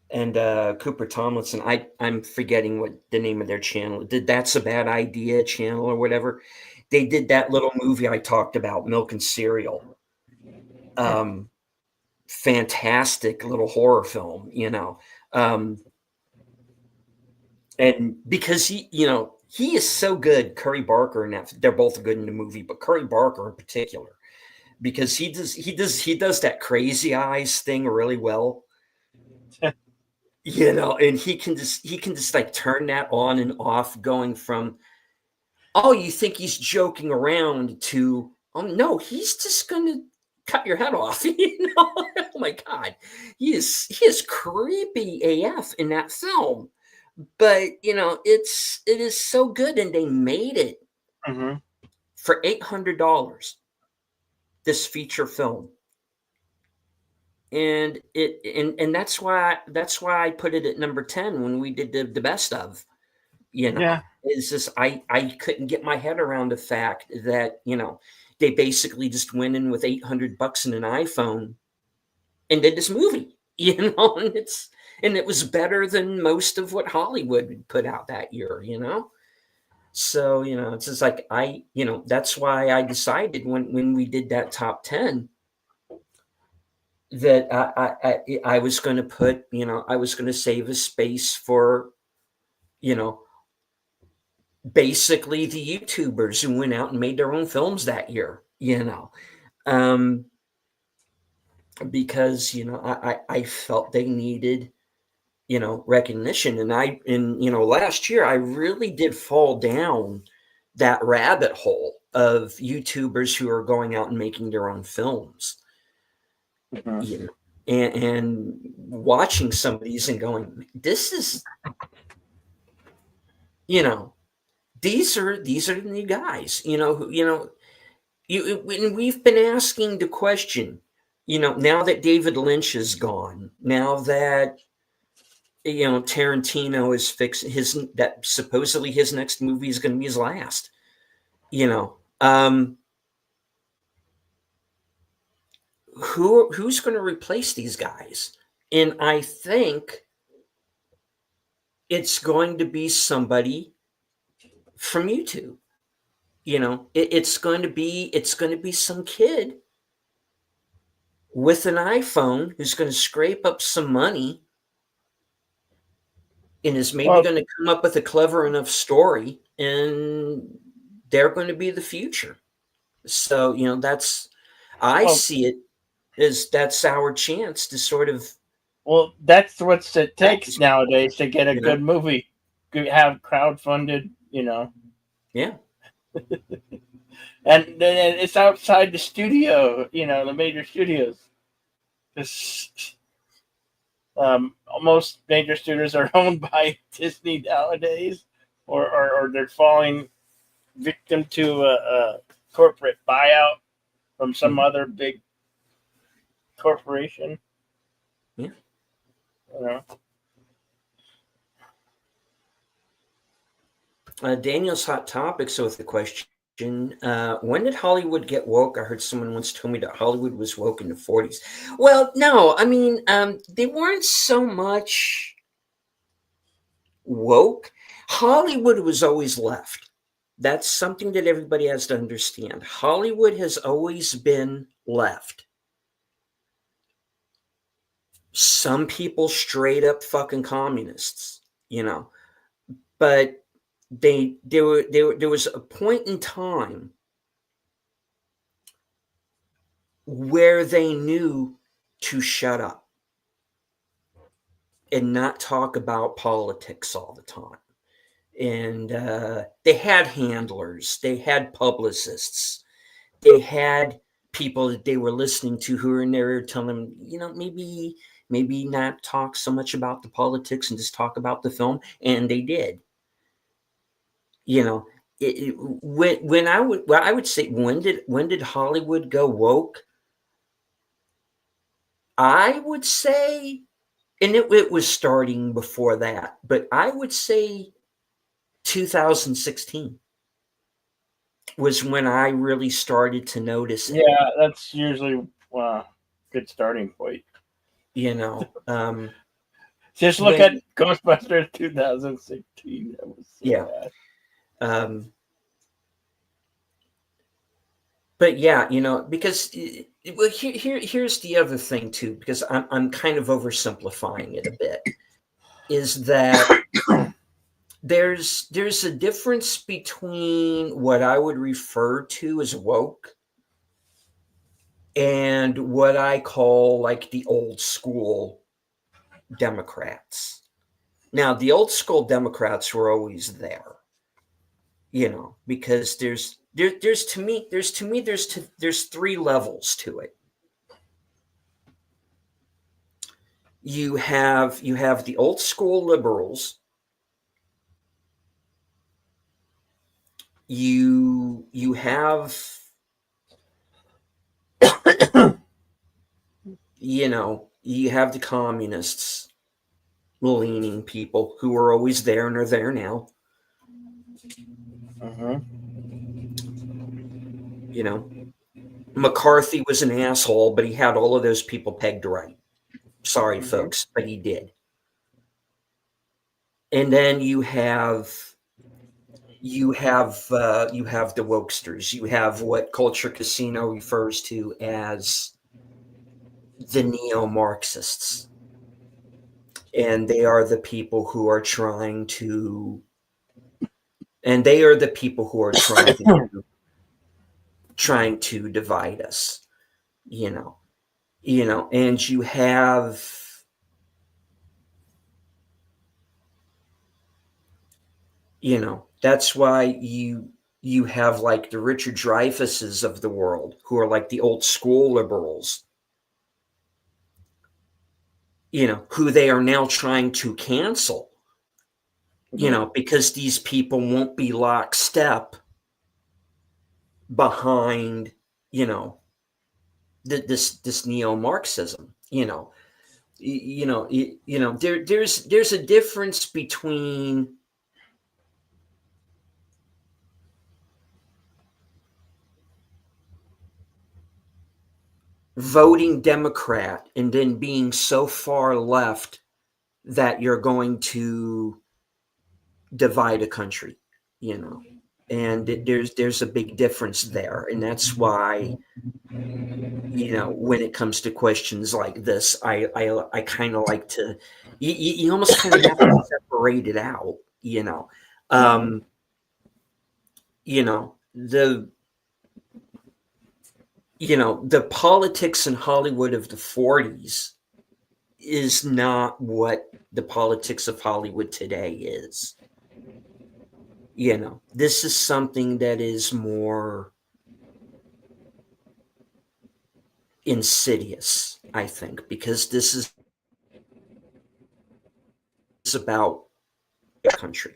and Cooper Tomlinson. I'm forgetting what the name of their channel. That's a Bad Idea channel or whatever. They did that little movie I talked about, Milk and Cereal. Fantastic little horror film, and because he is so good, Curry Barker, and they're both good in the movie, but Curry Barker in particular, because he does that crazy eyes thing really well. And he can just like turn that on and off, going from, oh, you think he's joking around, to, oh no, he's just gonna cut your head off. Oh my God, he is creepy AF in that film. But it is so good, and they made it for $800. This feature film, and that's why I put it at number 10 when we did the best of. It's just I couldn't get my head around the fact that they basically just went in with $800 in an iPhone and did this movie. And it was better than most of what Hollywood put out that year. So, it's just like that's why I decided when we did that top 10 that I was going to put, I was going to save a space for, basically the YouTubers who went out and made their own films that year, because, I felt they needed, recognition. And last year I really did fall down that rabbit hole of YouTubers who are going out and making their own films, and watching some of these and going, this is, these are the new guys, and we've been asking the question, now that David Lynch is gone, now that Tarantino is fixing that supposedly his next movie is going to be his last, who's going to replace these guys? And I think it's going to be somebody from YouTube. It's going to be some kid with an iPhone who's going to scrape up some money and is maybe going to come up with a clever enough story, and they're going to be the future. So, I see it as that's our chance to sort of. Well, that's what it takes nowadays to get a good movie, have crowdfunded, Yeah. And then it's outside the studio, the major studios. Because most major studios are owned by Disney nowadays, or they're falling victim to a corporate buyout from some other big corporation. Yeah. Daniel's Hot Topics with the question. When did Hollywood get woke? I heard someone once told me that Hollywood was woke in the 40s. Well, no, I mean, they weren't so much woke. Hollywood was always left. That's something that everybody has to understand. Hollywood has always been left. Some people straight up fucking communists, but there was a point in time where they knew to shut up and not talk about politics all the time. And they had handlers, they had publicists, they had people that they were listening to who were in there telling them, maybe not talk so much about the politics and just talk about the film. And they did. When I would say, when did Hollywood go woke? I would say, and it was starting before that, but I would say 2016 was when I really started to notice it. Yeah, that's usually a good starting point. Just look at Ghostbusters 2016. That was so bad. But yeah, because here's the other thing too, because I'm kind of oversimplifying it a bit, is that there's a difference between what I would refer to as woke and what I call like the old school Democrats. Now, the old school Democrats were always there, because there's three levels to it. You have the old school liberals. You have you have the communists leaning people who are always there and are there now. McCarthy was an asshole, but he had all of those people pegged right. Sorry, folks, but he did. And then you have the wokesters. You have what Culture Casino refers to as the neo-Marxists. And they are the people who are trying to trying to divide us, and you have that's why you have like the Richard Dreyfuses of the world who are like the old school liberals, who they are now trying to cancel, because these people won't be lockstep behind, this neo-Marxism, there's a difference between voting Democrat and then being so far left that you're going to divide a country, and there's a big difference there. And that's why, when it comes to questions like this, I kind of like to, you almost kind of have to separate it out, the politics in Hollywood of the 40s is not what the politics of Hollywood today is. This is something that is more insidious, I think, because this is about the country.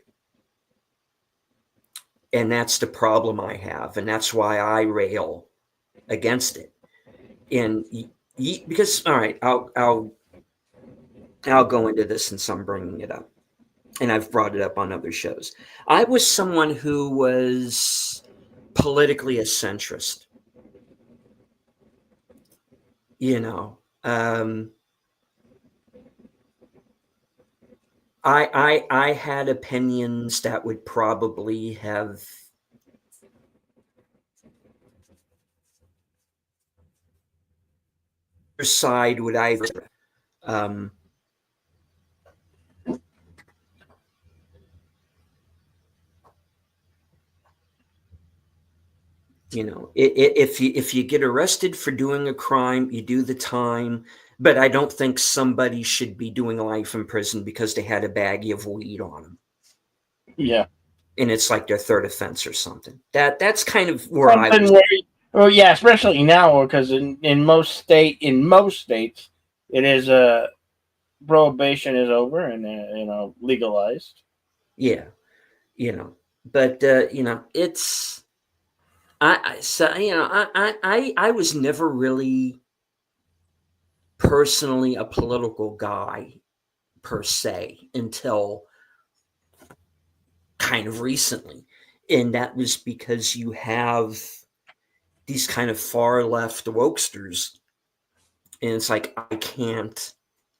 And that's the problem I have, and that's why I rail against it. And because, all right, I'll go into this since I'm bringing it up, and I've brought it up on other shows. I was someone who was politically a centrist. I had opinions that would probably have side would either if you get arrested for doing a crime, you do the time. But I don't think somebody should be doing life in prison because they had a baggie of weed on them. Yeah. And it's like their third offense or something. That's kind of where I was. Well, yeah, especially now, because in most states, it is prohibition is over and legalized. Yeah, but it's I was never really personally a political guy per se until kind of recently, and that was because you have these kind of far left wokesters, and it's like I can't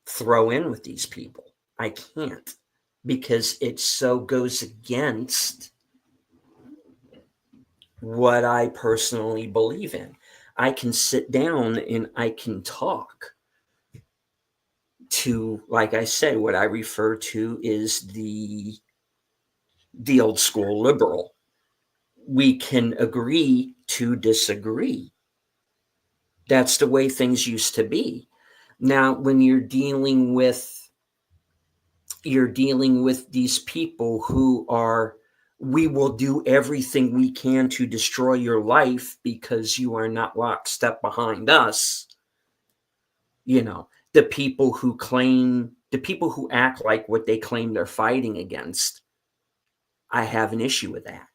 throw in with these people. I can't, because it so goes against what I personally believe in. I can sit down and I can talk to, like I said, what I refer to is the old school liberal. We can agree to disagree. That's the way things used to be. Now, when you're dealing with these people who are, we will do everything we can to destroy your life because you are not lockstep behind us. The people who act like what they claim they're fighting against, I have an issue with that.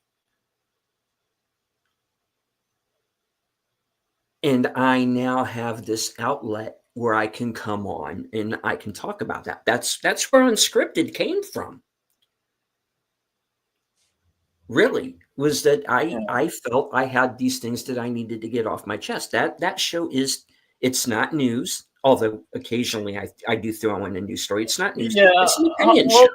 And I now have this outlet where I can come on and I can talk about that. That's where Unscripted came from. Really, was that I felt I had these things that I needed to get off my chest. That show it's not news, although occasionally I do throw in a news story. It's not news. Yeah, it's an opinion show.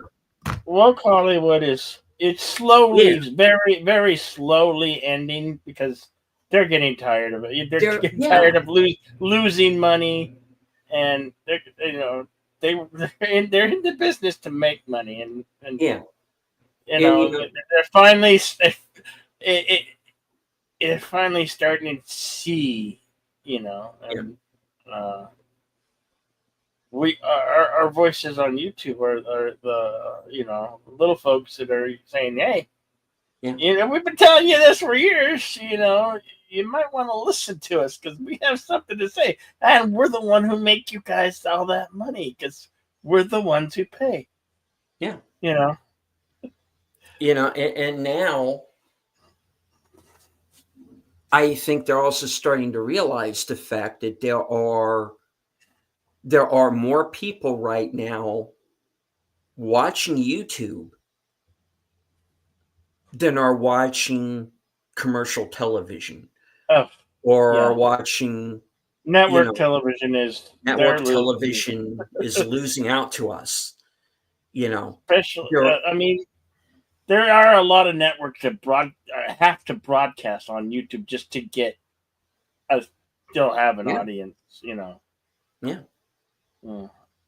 Woke Hollywood it's slowly, very, very slowly ending because they're getting tired of it. They're getting tired of losing money, and they're in the business to make money, and they're finally it's finally starting to see, we our voices on YouTube are the little folks that are saying, hey, we've been telling you this for years, you might want to listen to us because we have something to say, and we're the one who make you guys all that money because we're the ones who pay. And now I think they're also starting to realize the fact that there are more people right now watching YouTube than are watching commercial television or watching network television. Network television is losing out to us. Especially, there are a lot of networks that have to broadcast on YouTube just to still have an audience. Yeah.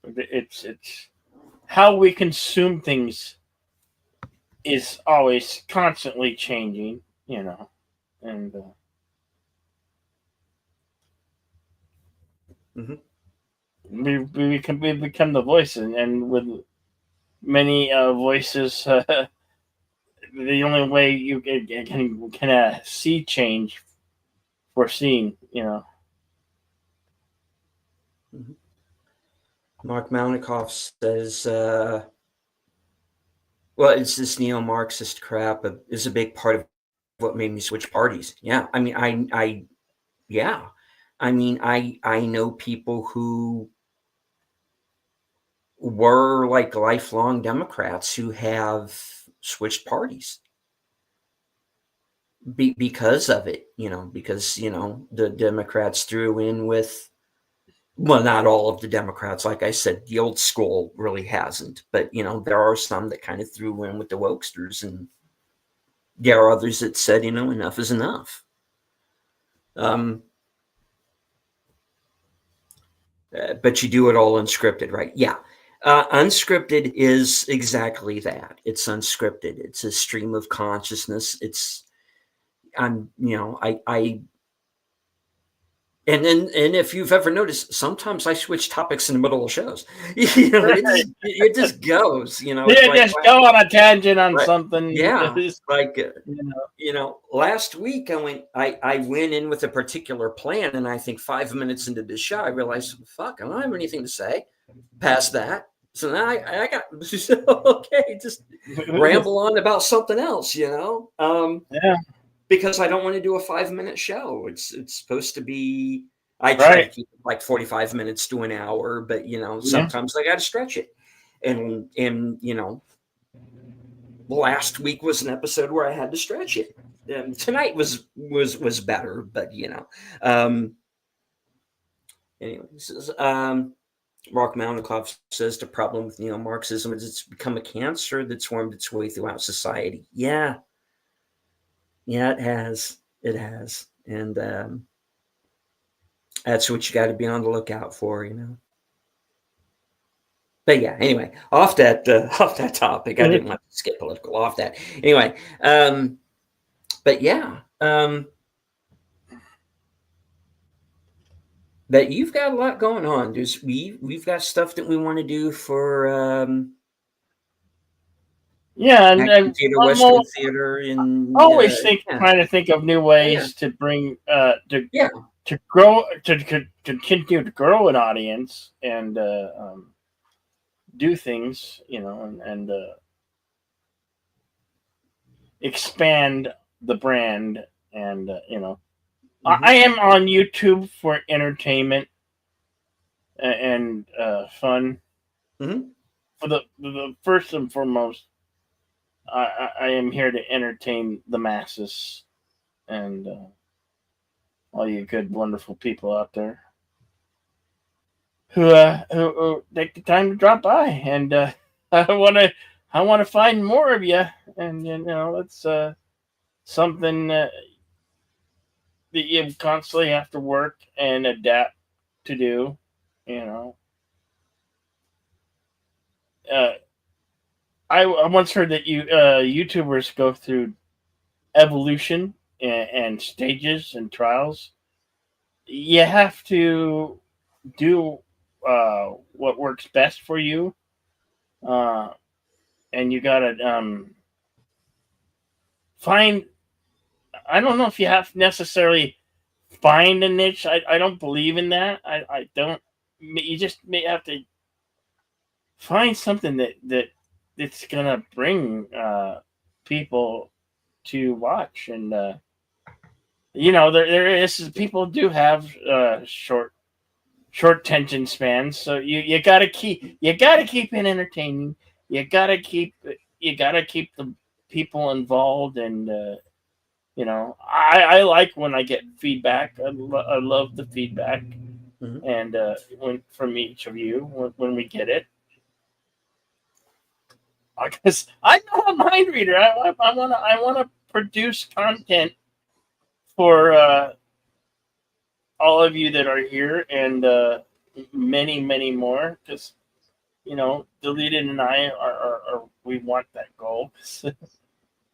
It's how we consume things is always constantly changing, and we become the voice, and with many voices the only way you can see change foreseen, Mm-hmm. Mark Malnikoff says, well, it's this neo-Marxist crap is a big part of what made me switch parties. Yeah. I mean, I know people who were like lifelong Democrats who have switched parties because of it, because, the Democrats threw in with, well, not all of the Democrats. Like I said, the old school really hasn't, but, there are some that kind of threw in with the wokesters, and there are others that said, enough is enough. But you do it all unscripted, right? Yeah. Unscripted is exactly that. It's unscripted. It's a stream of consciousness. And if you've ever noticed, sometimes I switch topics in the middle of shows. It just goes. Just go on a tangent on something. Yeah, last week I went in with a particular plan, and I think 5 minutes into the show, I realized, fuck, I don't have anything to say past that. So now I got okay, just ramble on about something else, because I don't want to do a 5-minute show. It's supposed to be, I try to keep it like 45 minutes to an hour, but sometimes I got to stretch it. And last week was an episode where I had to stretch it. Tonight was better, but anyways, Mark Malnikoff says the problem with neo-Marxism is it's become a cancer that's wormed its way throughout society. Yeah, it has. And that's what you got to be on the lookout for, But yeah, anyway, off that topic, I didn't want to get political off that. Anyway, but yeah, but you've got a lot going on. We've got stuff that we want to do for and Western Theater, and always trying to think of new ways to bring to grow to continue to grow an audience and do things, and expand the brand, and I am on YouTube for entertainment and fun. Mm-hmm. For the first and foremost, I am here to entertain the masses and all you good, wonderful people out there who take the time to drop by. And I want to find more of you. And it's something that you constantly have to work and adapt to do. I once heard that YouTubers go through evolution and stages and trials. You have to do what works best for you, and you gotta find. I don't know if you have to necessarily find a niche. I don't believe in that. I don't. You just may have to find something that's gonna bring people to watch. And there is, people do have short attention spans, so you gotta keep it entertaining. You gotta keep the people involved, and I like when I get feedback. I love the feedback. Mm-hmm. And from each of you when we get it. Because I'm not a mind reader. I want to produce content for all of you that are here, and many, many more. Because Deleted and I are we want that goal. And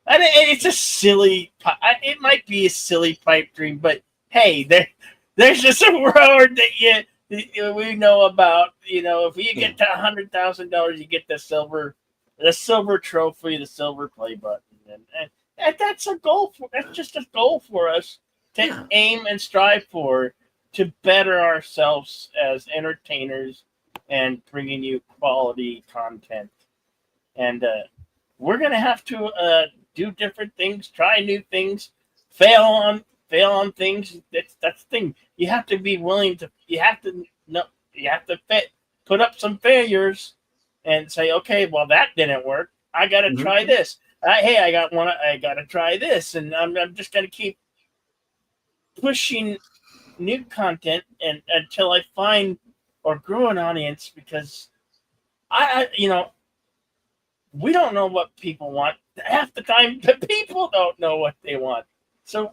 it's a silly. It might be a silly pipe dream, but hey, there's just a word that we know about. If you get to $100,000, you get the silver trophy, the silver play button. and that's a goal that's just a goal for us to aim and strive for, to better ourselves as entertainers and bringing you quality content. And we're gonna have to do different things, try new things, fail on things. That's the thing. You have to be willing to. You have to know. You have to put up some failures, and say, okay, well that didn't work. I got to try this. Hey, I got to try this, and I'm just gonna keep pushing new content and until I find or grow an audience, because I we don't know what people want. Half the time, the people don't know what they want. So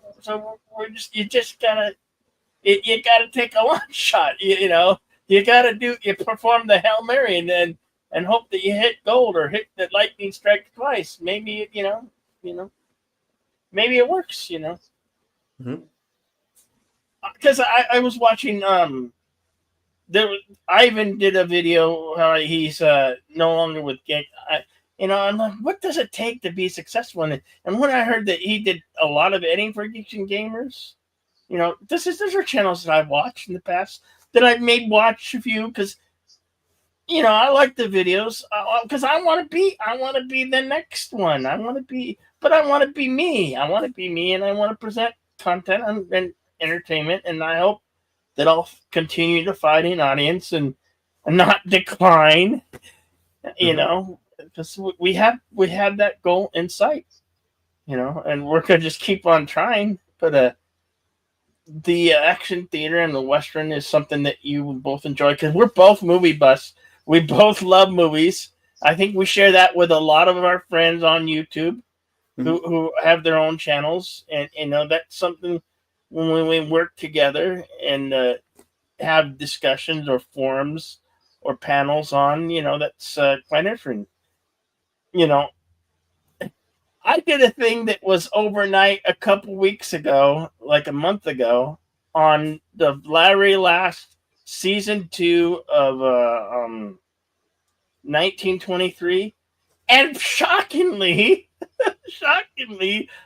you gotta take a long shot. You perform the Hail Mary and hope that you hit gold or hit the lightning strike twice. Maybe maybe it works. Because I was watching Ivan did a video how he's no longer with Gang. I'm like, what does it take to be successful in it? And when I heard that he did a lot of editing for Geeks and Gamers, those are channels that I've watched in the past that I've made watch a few because, I like the videos because I want to be the next one. I want to be me. I want to be me, and I want to present content and entertainment, and I hope that I'll continue to find an audience and not decline, because we have that goal in sight, and we're gonna just keep on trying. But the action theater and the Western is something that you both enjoy because we're both movie buffs. We both love movies. I think we share that with a lot of our friends on YouTube who have their own channels, and that's something when we work together and have discussions or forums or panels on, that's quite interesting. I did a thing that was overnight a couple weeks ago, like a month ago, on the very last season 2 of 1923, and shockingly,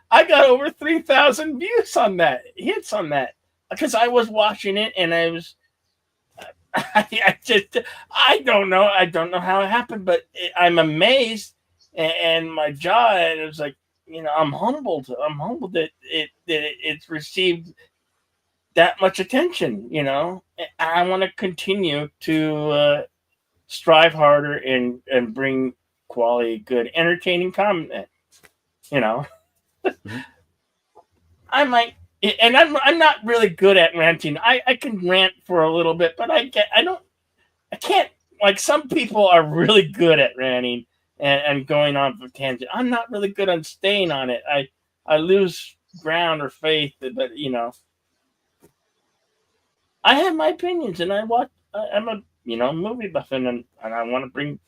I got over 3,000 views on that, hits on that, because I was watching it and I was, I don't know how it happened, but I'm amazed, and my jaw, and it was like, I'm humbled that it's received that much attention. I want to continue to strive harder and bring quality, good, entertaining content. I might, and I'm not really good at ranting. I can rant for a little bit, but I can't, like some people are really good at ranting and going on for tangent. I'm not really good on staying on it. I lose ground or faith, but I have my opinions, and I'm a movie buff, and I want to bring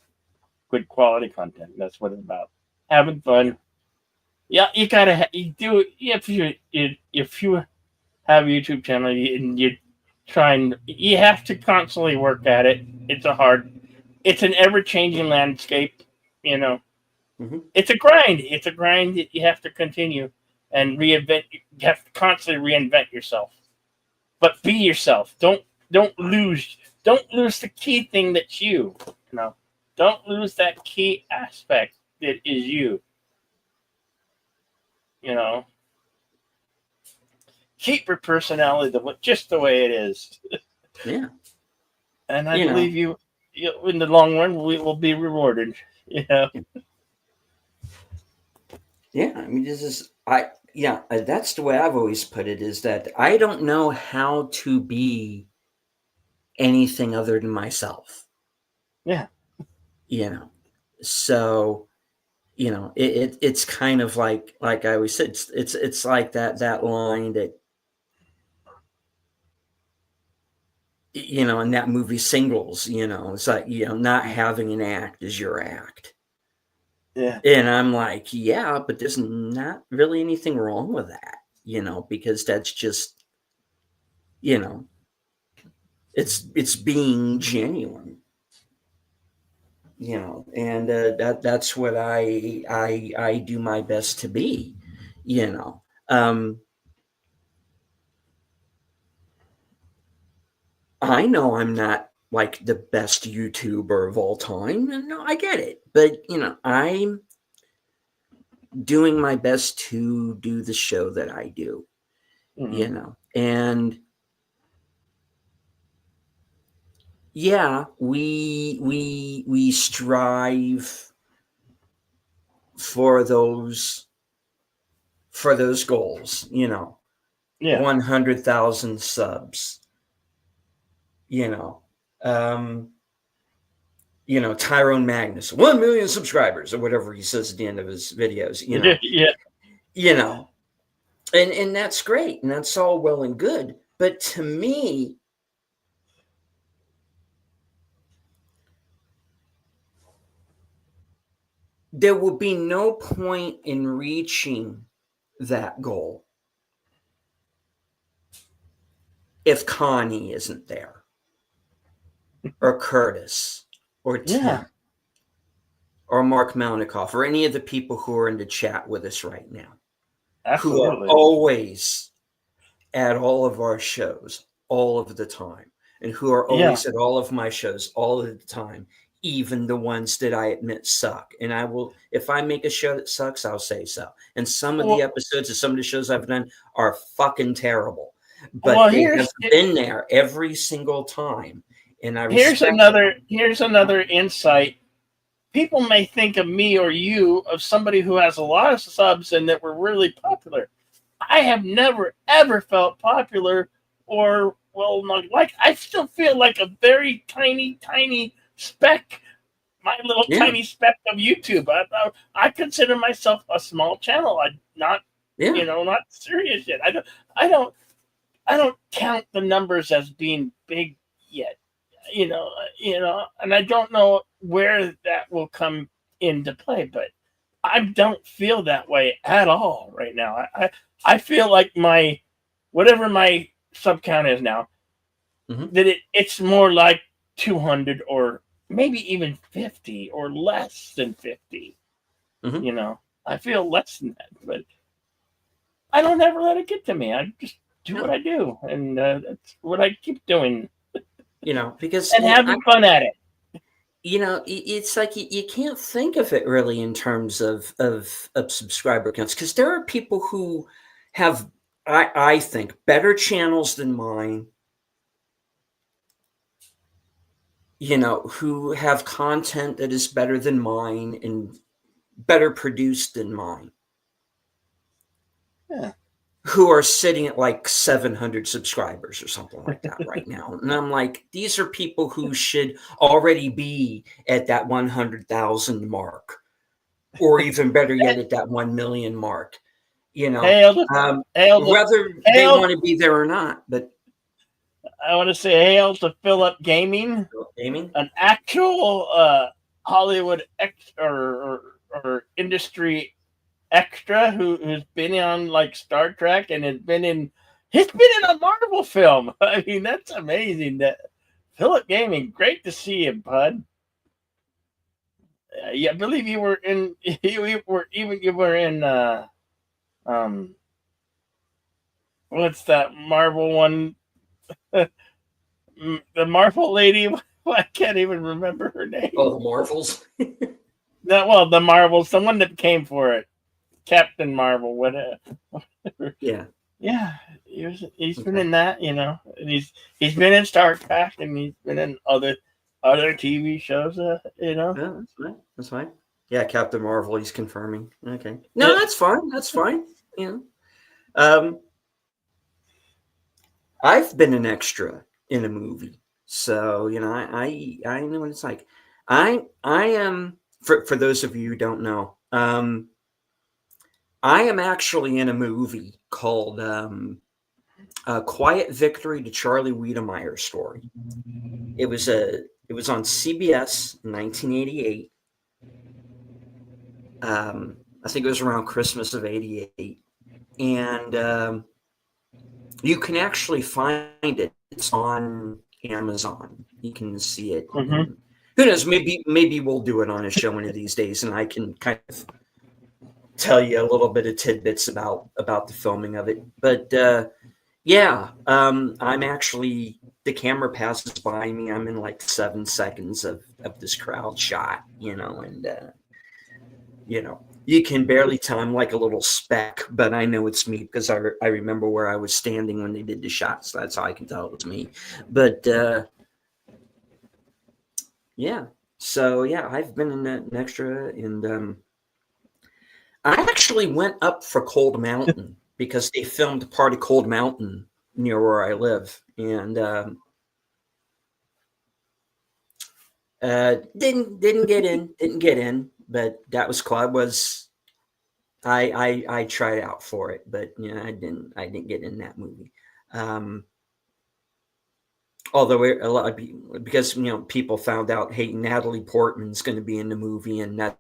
good quality content. That's what it's about. Having fun. Yeah, you gotta you do it if you have a YouTube channel and you you have to constantly work at it. It's an ever changing landscape. It's a grind. It's a grind that you have to continue and reinvent. You have to constantly reinvent yourself, but be yourself. Don't lose the key thing that's you. Don't lose that key aspect that is you. Keep your personality just the way it is. Yeah. And I believe you in the long run we will be rewarded. Yeah. Yeah, I mean, that's the way I've always put it, is that I don't know how to be anything other than myself. Yeah. So, it's kind of like I always said, it's like that line that, in that movie Singles, it's like, not having an act is your act. Yeah. And I'm like, yeah, but there's not really anything wrong with that, because that's just, it's being genuine. and that's what I do my best to be, I know I'm not like the best YouTuber of all time, and no, I get it, but I'm doing my best to do the show that I do, and yeah, we strive for those goals, 100,000 subs, Tyrone Magnus, 1 million subscribers, or whatever he says at the end of his videos, and that's great, and that's all well and good, but to me, there will be no point in reaching that goal if Connie isn't there, or Curtis, or Tim, or Mark Malnikoff, or any of the people who are in the chat with us right now. Absolutely. Who are always at all of our shows all of the time, and who are always at all of my shows all of the time, even the ones that I admit suck. And I will, if I make a show that sucks, I'll say so. And some of the episodes of some of the shows I've done are fucking terrible, but they have been there every single time. And here's another insight. People may think of me or you of somebody who has a lot of subs and that we're really popular. I have never ever felt popular, or like I still feel like a very tiny speck, my little tiny speck of YouTube. I consider myself a small channel. I'm not, not serious yet. I don't count the numbers as being big yet. And I don't know where that will come into play, but I don't feel that way at all right now. I feel like whatever my sub count is now, that it's more like 200 or maybe even 50 or less than 50. I feel less than that, but I don't ever let it get to me. I just do what I do, and that's what I keep doing. Because and having fun at it. It's like you can't think of it really in terms of subscriber counts, because there are people who have, I think, better channels than mine, who have content that is better than mine and better produced than mine. Yeah. Who are sitting at like 700 subscribers or something like that right now. And I'm like, these are people who should already be at that 100,000 mark, or even better yet, at that 1 million mark, whether they want to be there or not. But I want to say hail to Philip Gaming, an actual Hollywood or industry extra who's been on like Star Trek and he's been in a Marvel film. I mean, that's amazing. That Philip Gaming, great to see you, bud. I believe you were in what's that Marvel one? The Marvel lady. I can't even remember her name. Oh, the Marvels. The Marvels, the one that came for it. Captain Marvel, whatever. Yeah. He's been in that, and he's been in Star Trek, and he's been in other TV shows, Yeah, that's fine. Yeah, Captain Marvel, he's confirming. Okay. No, that's fine. That's fine. I've been an extra in a movie, so I know what it's like. I am, for those of you who don't know, I am actually in a movie called Quiet Victory: The Charlie Wiedemeyer Story. It was on CBS in 1988. I think it was around Christmas of '88, and you can actually find it. It's on Amazon. You can see it. who knows? Maybe we'll do it on a show one of these days, and I can kind of tell you a little bit of tidbits about the filming of it. But yeah, I'm actually, the camera passes by me. I'm in like 7 seconds of this crowd shot, and you can barely tell. I'm like a little speck, but I know it's me because I remember where I was standing when they did the shot, so that's how I can tell it was me. But yeah, so yeah, I've been in an extra, and I actually went up for Cold Mountain because they filmed part of Cold Mountain near where I live, and didn't get in, but that was cool. I tried out for it, but I didn't get in that movie. Although a lot of, because people found out, hey, Natalie Portman's going to be in the movie, and that's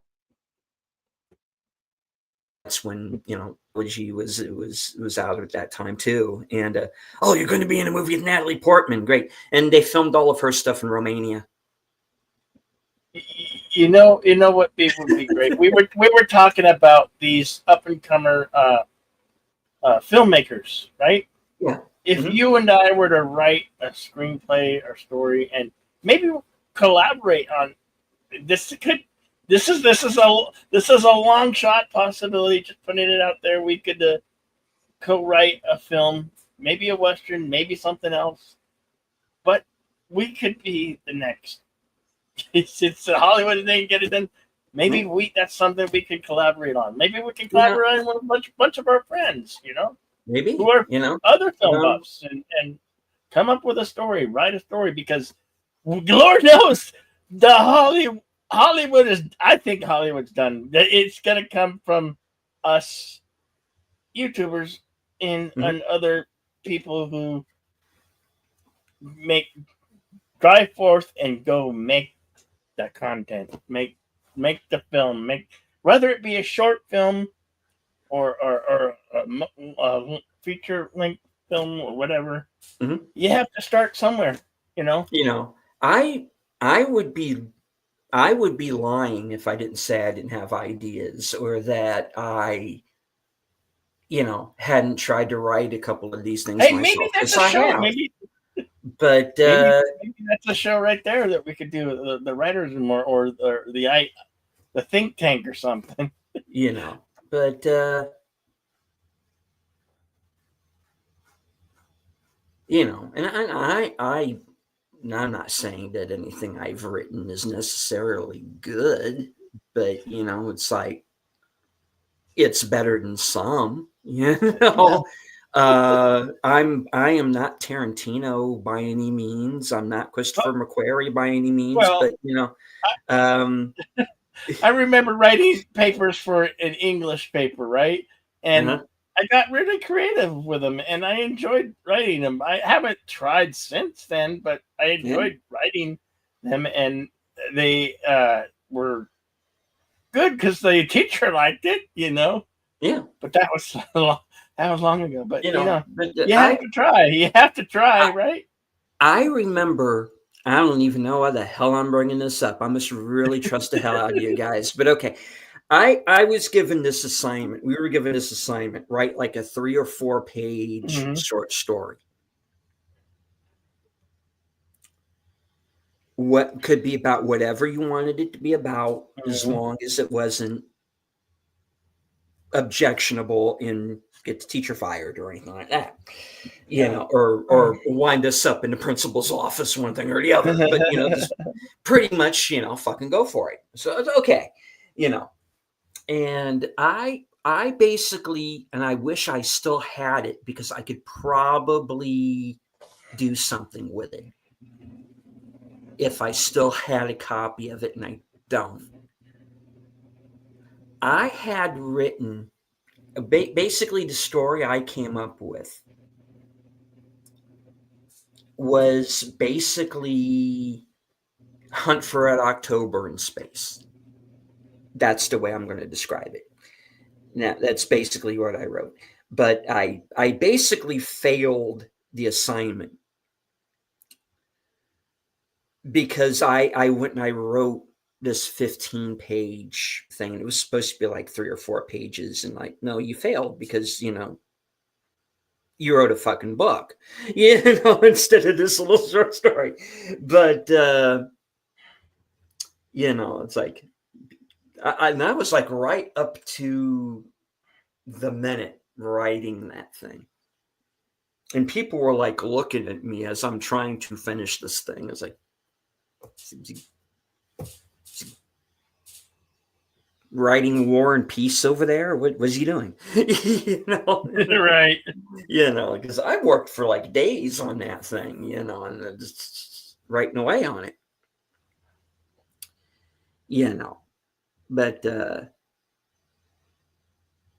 when Trilogy was out at that time too. And oh, you're going to be in a movie with Natalie Portman, great! And they filmed all of her stuff in Romania. You know what would be great. We were talking about these up and comer filmmakers, right? Yeah. If you and I were to write a screenplay or story, and maybe collaborate on this, this is a long shot possibility. Just putting it out there, we could co-write a film, maybe a Western, maybe something else, but we could be the next. It's Hollywood and they can get it done. Maybe that's something we could collaborate on. Maybe we can collaborate with a bunch of our friends, maybe who are other film buffs, and come up with a story, write a story, because Lord knows Hollywood is. I think Hollywood's done. It's gonna come from us YouTubers and other people who drive forth and go make the content, make the film, whether it be a short film or a feature length film or whatever. You have to start somewhere, I would be lying if I didn't say I didn't have ideas, or that I hadn't tried to write a couple of these things myself. Maybe that's a show. But maybe that's a show right there that we could do, the writers or the think tank or something. But and I'm not saying that anything I've written is necessarily good, but it's like, it's better than some. I am not Tarantino by any means. I'm not Christopher McQuarrie by any means. Well, but I remember writing papers for an English paper, right? And I got really creative with them, and I enjoyed writing them. I haven't tried since then, but I enjoyed writing them, and they were good because the teacher liked it, Yeah. But that was long ago. But you have to try. You have to try, right? I remember. I don't even know why the hell I'm bringing this up. I must really trust the hell out of you guys. But okay, I was given this assignment. We were given this assignment, write like a 3 or 4 page short story. What could be about whatever you wanted it to be about, as long as it wasn't objectionable and get the teacher fired or anything like that, or wind us up in the principal's office, one thing or the other. But just pretty much, fucking go for it. So it's okay, and I basically, and I wish I still had it because I could probably do something with it if I still had a copy of it, and I don't. I had written basically the story I came up with was basically Hunt for Red October in space. That's the way I'm going to describe it. Now, that's basically what I wrote. But I basically failed the assignment because I went and I wrote this 15-page thing. It was supposed to be like 3 or 4 pages, and like, no, you failed because you wrote a fucking book, instead of this little short story. But it's like, and I was like right up to the minute writing that thing, and people were like looking at me as I'm trying to finish this thing. I was like, writing War and Peace over there? What was he doing? Right. Because I worked for like days on that thing, and just writing away on it. But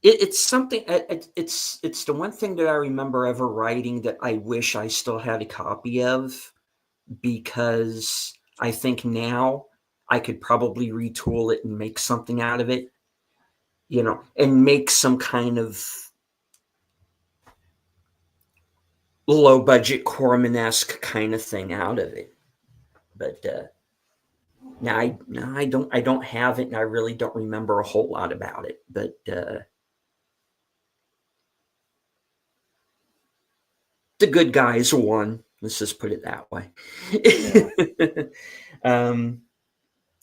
it's something. It's the one thing that I remember ever writing that I wish I still had a copy of, because I think now I could probably retool it and make something out of it, and make some kind of low budget Corman-esque kind of thing out of it. But now I don't have it, and I really don't remember a whole lot about it. But the good guys won. Let's just put it that way. Yeah.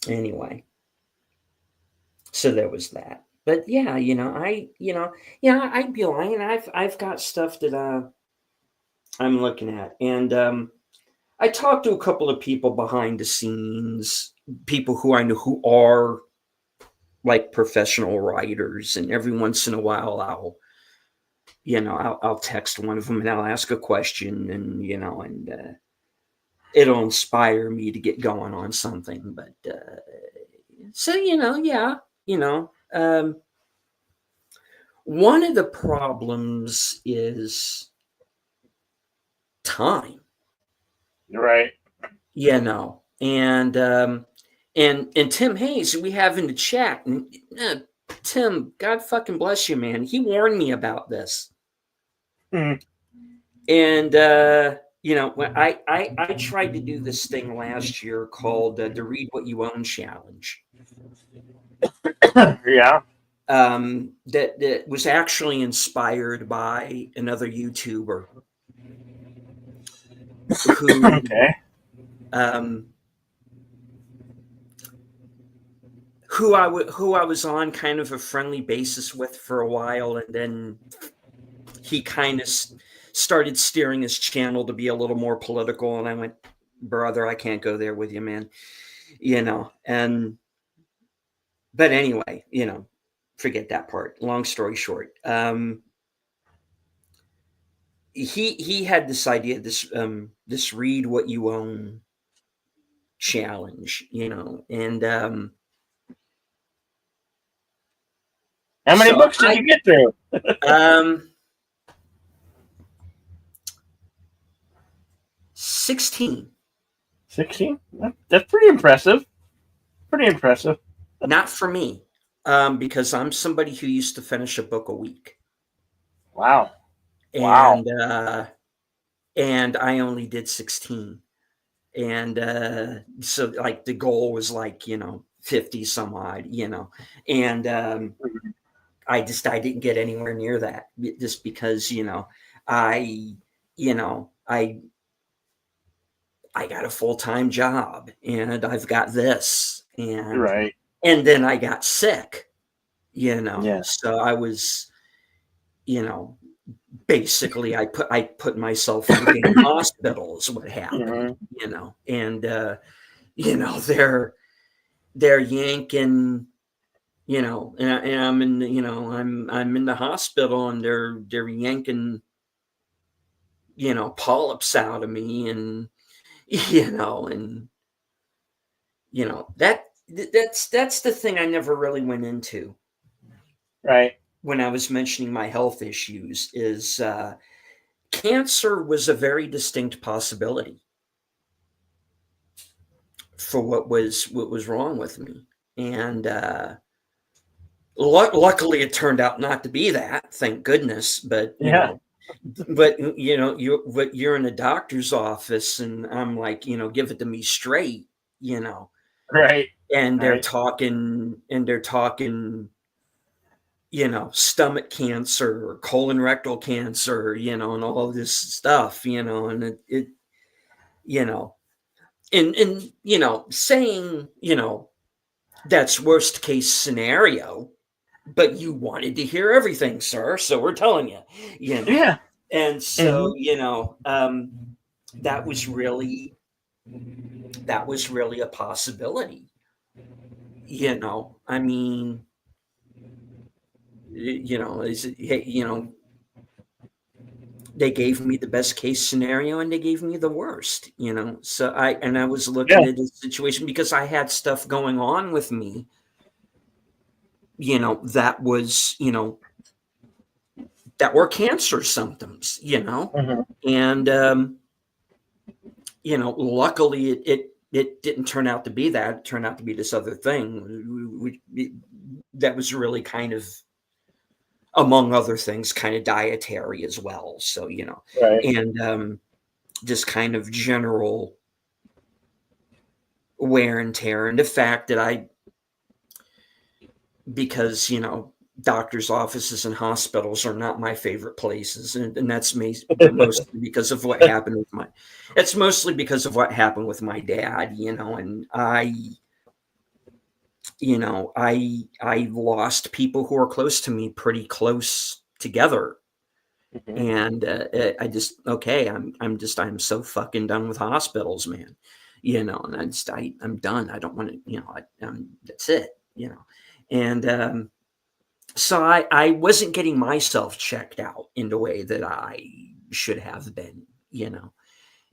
Anyway, so there was that. But yeah, I'd be lying. I've got stuff that I'm looking at, and I talked to a couple of people behind the scenes, people who I know who are like professional writers, and every once in a while I'll text one of them and I'll ask a question, and it'll inspire me to get going on something. But so one of the problems is time. Right. And Tim Hayes, we have in the chat, and Tim, God fucking bless you, man. He warned me about this. And when I tried to do this thing last year called the Read What You Own Challenge. Yeah. That was actually inspired by another YouTuber who, okay. Who I was on kind of a friendly basis with for a while, and then he kind of started steering his channel to be a little more political, and I went, brother, I can't go there with you, man. But anyway, forget that part. Long story short, he had this idea, this Read What You Own challenge, and how many books did you get through? 16. 16? That's pretty impressive. Not for me, because I'm somebody who used to finish a book a week. Wow. And I only did 16. And so like the goal was like, 50 some odd, and I didn't get anywhere near that, just because, I got a full-time job, and I've got this, and right. And then I got sick, Yeah. So I was, basically I put myself in the hospital is what happened, and they're yanking, and I'm in, I'm in the hospital, and they're yanking, polyps out of me, and that's the thing I never really went into. Right. When I was mentioning my health issues, is cancer was a very distinct possibility for what was wrong with me. And luckily it turned out not to be that, thank goodness. But, but you're in a doctor's office, and I'm like, give it to me straight, Right. and they're Right. talking, stomach cancer or colon rectal cancer, and all of this stuff, and it and saying, that's worst case scenario, but you wanted to hear everything, sir, so we're telling you, Yeah. and so, that was really a possibility. I mean, they gave me the best case scenario and they gave me the worst, so I was looking Yeah. at the situation because I had stuff going on with me, that was, that were cancer symptoms, Mm-hmm. and luckily it didn't turn out to be that. It turned out to be this other thing that was really kind of, among other things, kind of dietary as well. So, Right. and just kind of general wear and tear, and the fact that because, doctors' offices and hospitals are not my favorite places, and that's mostly because of what happened with it's mostly because of what happened with my dad, and I lost people who are close to me pretty close together. Mm-hmm. And I just, okay, I'm so fucking done with hospitals, man. And I'm done. I don't want to, that's it, And so I wasn't getting myself checked out in the way that I should have been,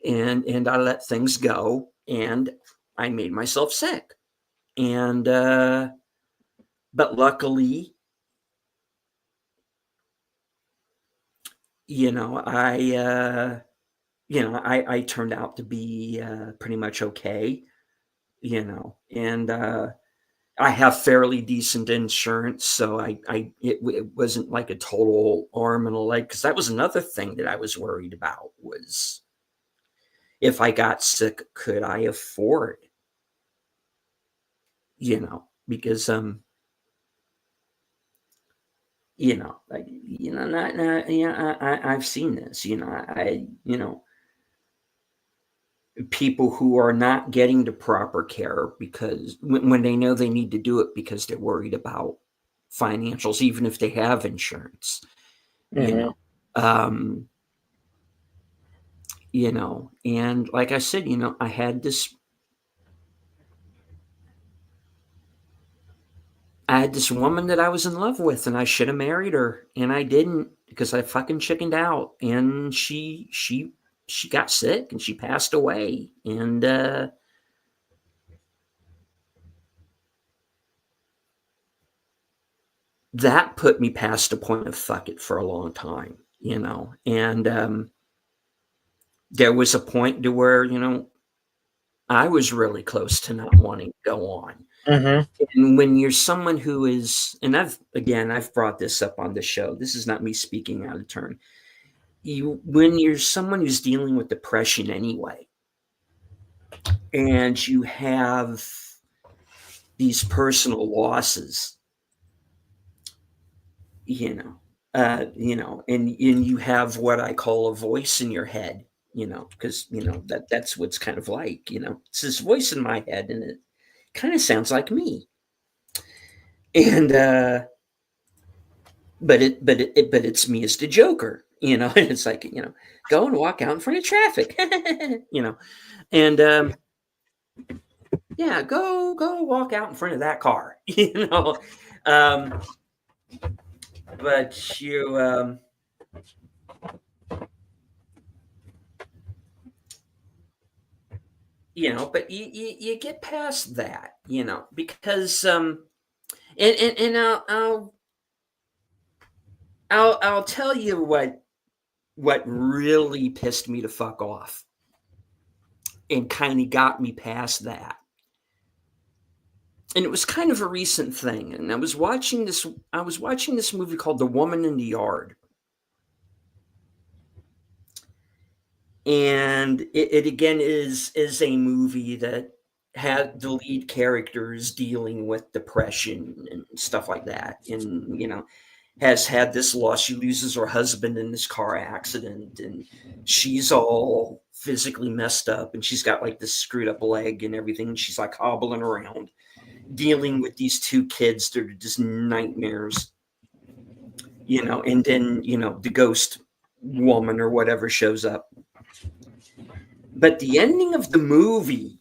and I let things go, and I made myself sick. And but luckily, I turned out to be pretty much okay, and I have fairly decent insurance, so it wasn't like a total arm and a leg, because that was another thing that I was worried about, was if I got sick, could I afford, because I've seen this, people who are not getting the proper care because when they know they need to do it because they're worried about financials, even if they have insurance, you Mm-hmm. know, um, and like I said, I had this woman that I was in love with, and I should have married her, and I didn't because I fucking chickened out, and she got sick and she passed away, and that put me past the point of fuck it for a long time, and there was a point to where I was really close to not wanting to go on. Mm-hmm. And when you're someone who is, and I've brought this up on the show, this is not me speaking out of turn. When you're someone who's dealing with depression anyway, and you have these personal losses, and you have what I call a voice in your head, because that's what's kind of like, it's this voice in my head, and it kind of sounds like me, and but it's me as the Joker, and it's like, go and walk out in front of traffic, and yeah, go walk out in front of that car, um, but but you get past that, because and I'll tell you what really pissed me to fuck off and kind of got me past that. And it was kind of a recent thing. And I was watching this movie called The Woman in the Yard. And it again is a movie that had the lead characters dealing with depression and stuff like that, and has had this loss. She loses her husband in this car accident, and she's all physically messed up, and she's got like this screwed up leg and everything, and she's like hobbling around dealing with these two kids that are just nightmares, and then the ghost woman or whatever shows up. But the ending of the movie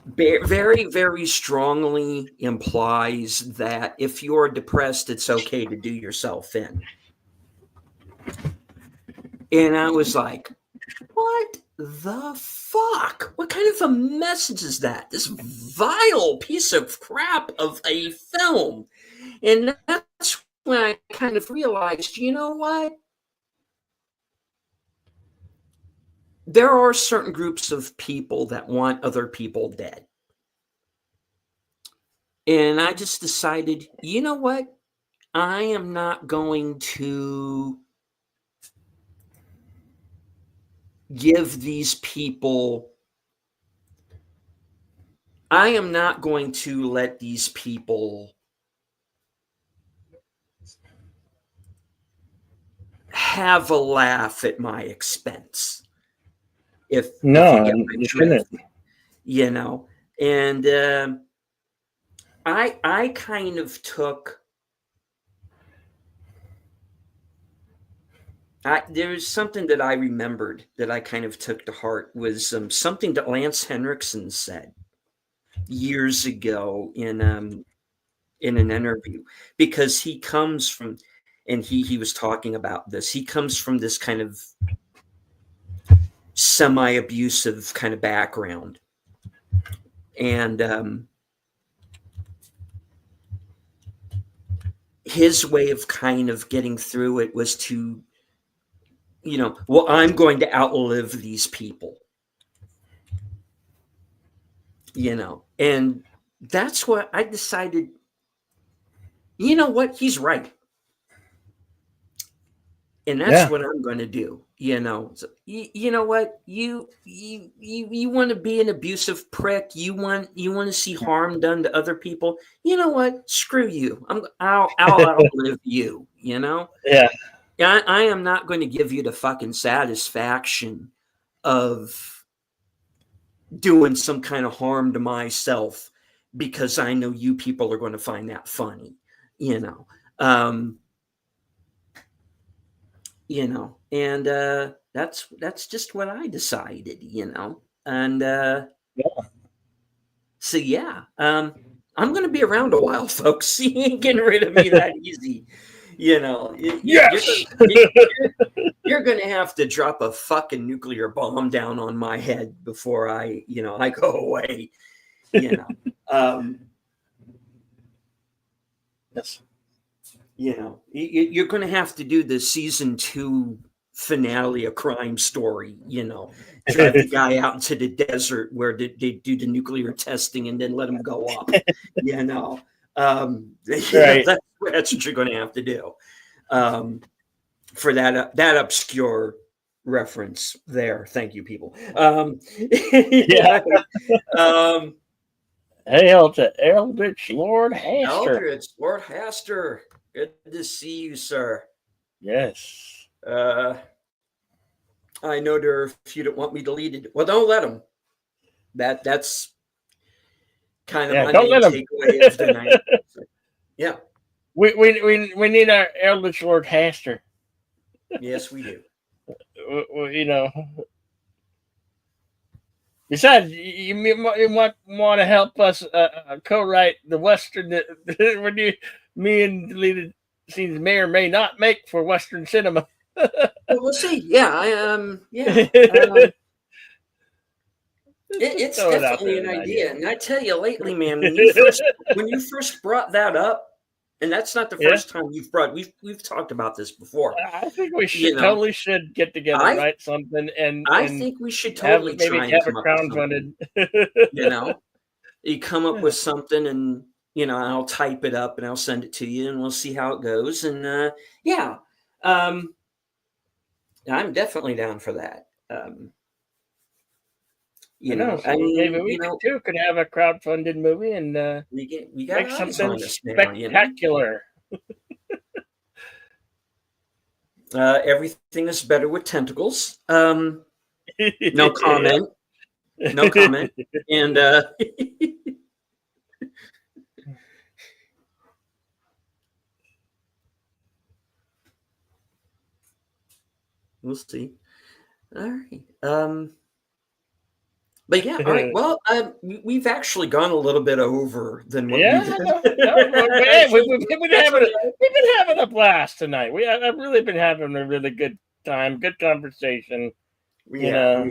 very, very strongly implies that if you're depressed, it's okay to do yourself in. And I was like, what the fuck? What kind of a message is that? This vile piece of crap of a film. And that's when I kind of realized, you know what? There are certain groups of people that want other people dead. And I just decided, you know what? I am not going to give these people, I am not going to let these people have a laugh at my expense. If you get my drift, and I kind of took, there's something that I remembered that I kind of took to heart, was something that Lance Henriksen said years ago in an interview, because he comes from, and he was talking about this, he comes from this kind of semi-abusive kind of background, and his way of kind of getting through it was to, well, I'm going to outlive these people, and that's what I decided. You know what? He's right. And that's what I'm going to do. So, you know what? You want to be an abusive prick. You want to see harm done to other people. You know what? Screw you. I'll outlive you. Yeah. I am not going to give you the fucking satisfaction of doing some kind of harm to myself because I know you people are going to find that funny. And that's just what I decided, and so yeah, I'm going to be around a while, folks. You ain't getting rid of me that easy. Yes! You're going to have to drop a fucking nuclear bomb down on my head before I go away. Yes. You're going to have to do the season 2 finale, A Crime Story. Drive the guy out into the desert where they do the nuclear testing and then let him go up. Right. That's what you're going to have to do for that obscure reference there. Thank you, people. Hail to Eldritch Lord Haster. Eldritch Lord Haster. Good to see you, sir. Yes. I know there are a few that want me deleted. Well, don't let them. That's kind of my main takeaway of the night. Yeah. We need our Eldritch Lord Haster. Yes, we do. Besides, you might want to help us co-write the Western that me and Deleted Scenes may or may not make for Western cinema. Well, we'll see. Yeah, it's definitely an idea. And I tell you, lately, man, when you first brought that up, and that's not the first time we've talked about this before. I think we totally should get together, write something, and I think we should totally try and come up with something. You come up with something, and I'll type it up and I'll send it to you, and we'll see how it goes. And I'm definitely down for that. I mean, maybe we too could have a crowdfunded movie and we got make something spectacular. Everything is better with tentacles. No comment. No comment. And we'll see. All right. But yeah, all right. Well, we've actually gone a little bit over than what we did. We've been having a blast tonight. I've really been having a really good time, good conversation. We have.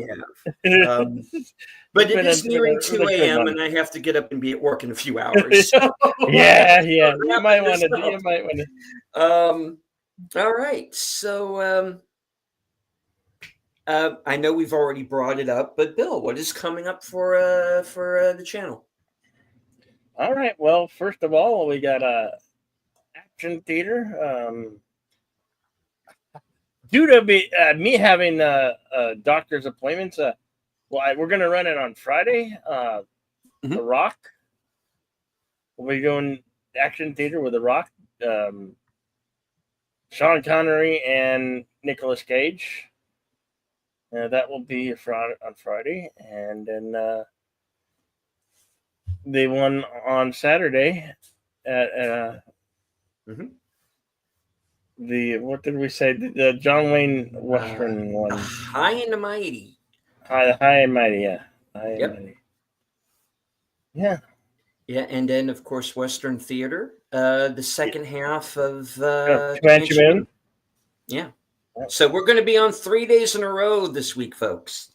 But it is nearing 2 a.m. and I have to get up and be at work in a few hours. So. Yeah. You might want to. All right. So I know we've already brought it up, but Bill, what is coming up for the channel? All right. Well, first of all, we got Action Theater. Due to me having doctor's appointments, we're going to run it on Friday. The Rock. We'll be doing Action Theater with The Rock, Sean Connery, and Nicolas Cage. That will be on Friday, and then the one on Saturday at the, what did we say? The John Wayne Western one. High and Mighty. High and Mighty, yeah. High and Mighty. Yeah. Yeah, and then of course Western Theater. The second half of Comanche Man. Yeah. So we're going to be on 3 days in a row this week, folks.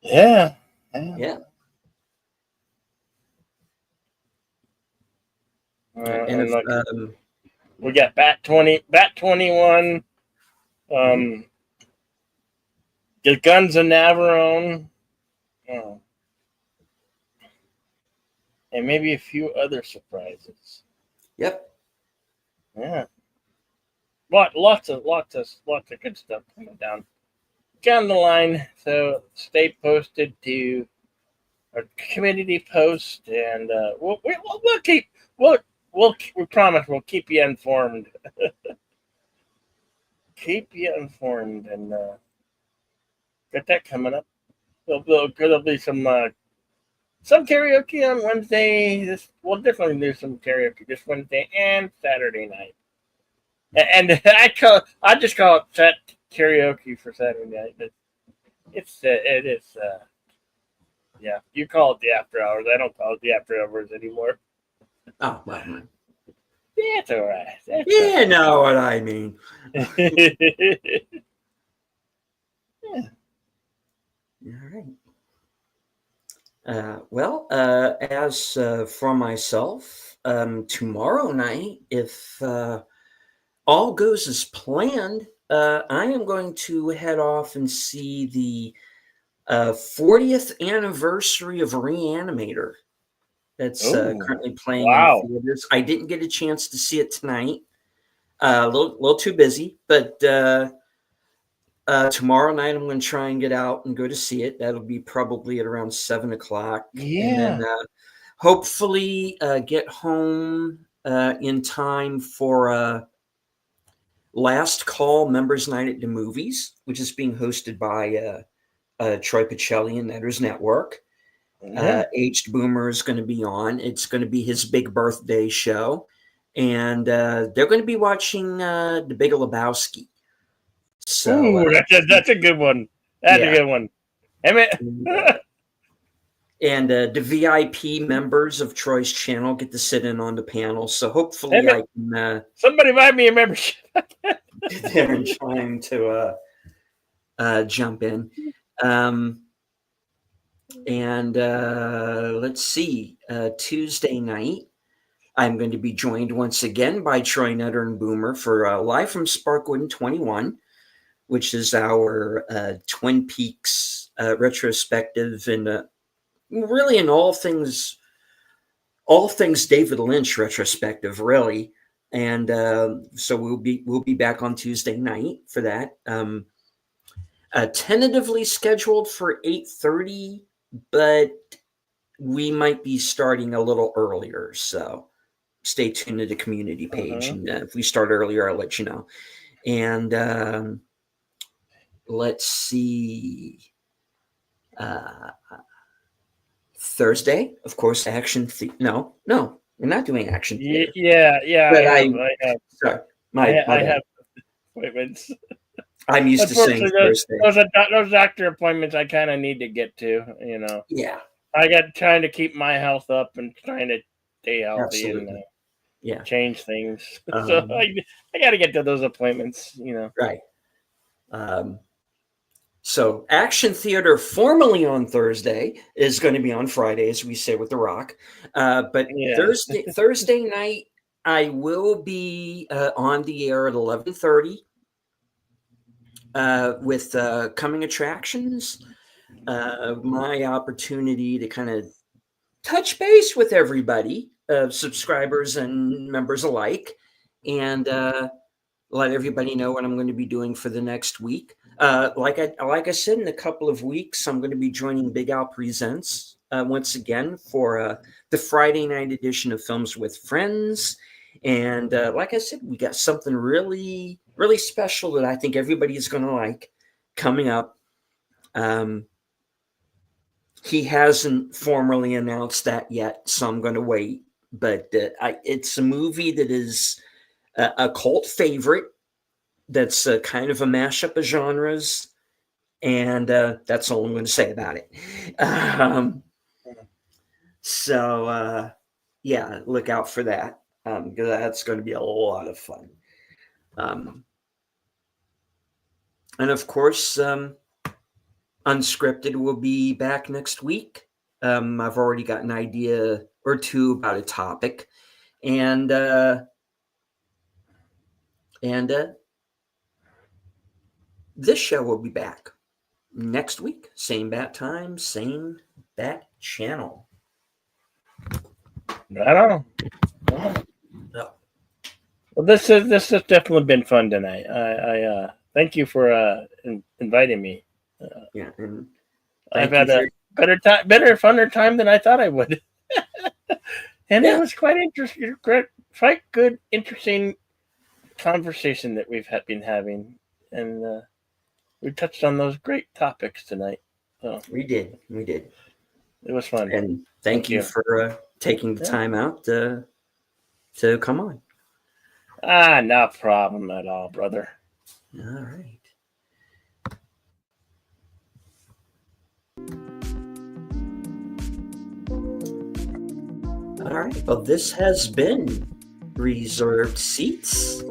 Yeah. And we got Bat 21, the Guns of Navarone, and maybe a few other surprises. Yep. Yeah. But lots of good stuff coming down the line. So stay posted to our community post, and we promise we'll keep you informed. Keep you informed, and got that coming up. There'll be some karaoke on Wednesday. We'll definitely do some karaoke this Wednesday and Saturday night. And I just call it set karaoke for Saturday night. But it is. Yeah, you call it the after hours. I don't call it the after hours anymore. Oh, well. That's all right. You know what I mean. Yeah. All right. Well, as for myself, tomorrow night, if all goes as planned, I am going to head off and see the 40th anniversary of Reanimator. That's currently playing in theaters. I didn't get a chance to see it tonight. A little too busy, but tomorrow night I'm going to try and get out and go to see it. That'll be probably at around 7:00. Yeah. And then hopefully get home in time for Last Call Members Night at the Movies, which is being hosted by Troy Pacelli and Netters Network. Aged Boomer is going to be on. It's going to be his big birthday show. And they're going to be watching The Big Lebowski. So that's a good one. That's a good one. And the VIP members of Troy's channel get to sit in on the panel. So hopefully I can... somebody buy me a membership. There and trying to jump in. And let's see. Tuesday night, I'm going to be joined once again by Troy Netter and Boomer for Live from Sparkwood 21, which is our Twin Peaks retrospective, and really in all things David Lynch retrospective, really. And so we'll be back on Tuesday night for that. Tentatively scheduled for 8:30, but we might be starting a little earlier. So stay tuned to the community page. And if we start earlier, I'll let you know. And let's see. Thursday, of course, action. No, we're not doing action theater. Yeah. But I have. Sorry, I have appointments. I'm used to saying Thursday. Those doctor appointments I kind of need to get to, Yeah. I got trying to keep my health up and trying to stay healthy. Absolutely. And change things. So I got to get to those appointments, Right. So Action Theater, formerly on Thursday, is going to be on Friday, as we say with The Rock. But Thursday night, I will be on the air at 11:30 with coming attractions. My opportunity to kind of touch base with everybody, subscribers and members alike, and let everybody know what I'm going to be doing for the next week. Like I said, in a couple of weeks, I'm going to be joining Big Al Presents once again for the Friday night edition of Films with Friends. And like I said, we got something really, really special that I think everybody is going to like coming up. He hasn't formally announced that yet, so I'm going to wait. But it's a movie that is a cult favorite. That's kind of a mashup of genres, and that's all I'm going to say about it. So look out for that, because that's going to be a lot of fun. And of course, Unscripted will be back next week. I've already got an idea or two about a topic, and this show will be back next week. Same bat time, same bat channel. Right on. No. Well, this has definitely been fun tonight. I thank you for inviting me. And I've had a better, funner time than I thought I would. And it was quite interesting, quite good, interesting conversation that we've been having, and we touched on those great topics tonight. So we did. It was fun. And thank you for taking the time out to come on. No problem at all, brother. All right. All right. Well, this has been Reserved Seats.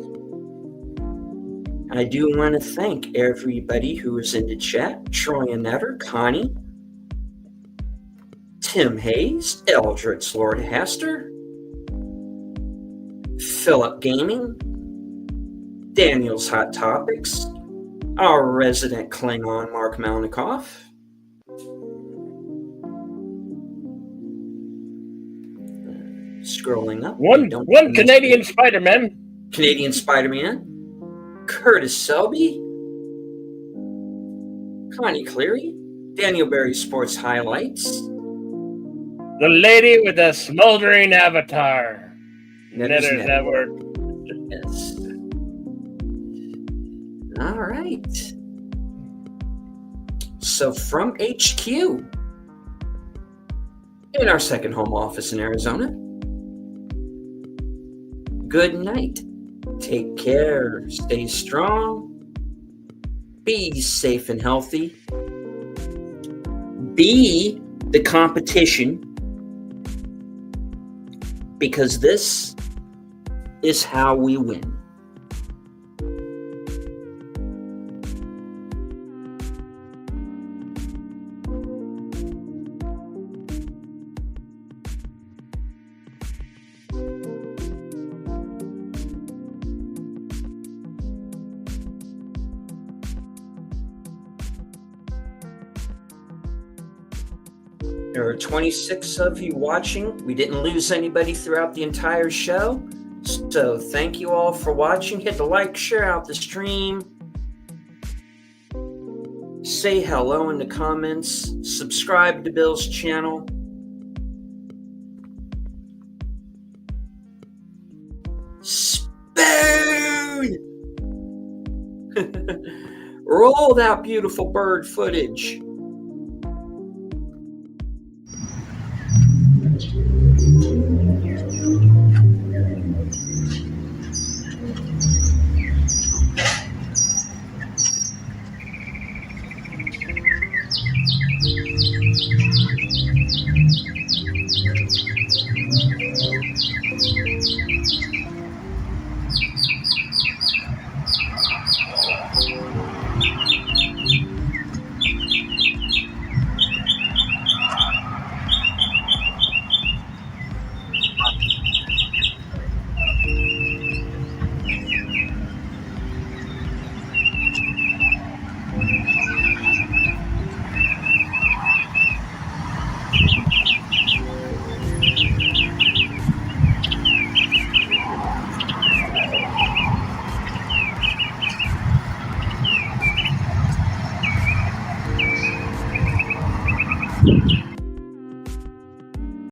I do want to thank everybody who was in the chat. Troy Annetter, Connie, Tim Hayes, Eldritch Lord Haster, Philip Gaming, Daniel's Hot Topics, our resident Klingon, Mark Malnikoff, scrolling up. One Canadian Spider-Man. Curtis Selby, Connie Cleary, Daniel Berry Sports Highlights, the lady with the smoldering avatar. Netters Network. Yes. All right. So from HQ, in our second home office in Arizona, good night. Take care. Stay strong. Be safe and healthy. Be the competition, because this is how we win. There are 26 of you watching. We didn't lose anybody throughout the entire show. So thank you all for watching. Hit the like, share out the stream. Say hello in the comments. Subscribe to Bill's channel. Spoon! Roll that beautiful bird footage.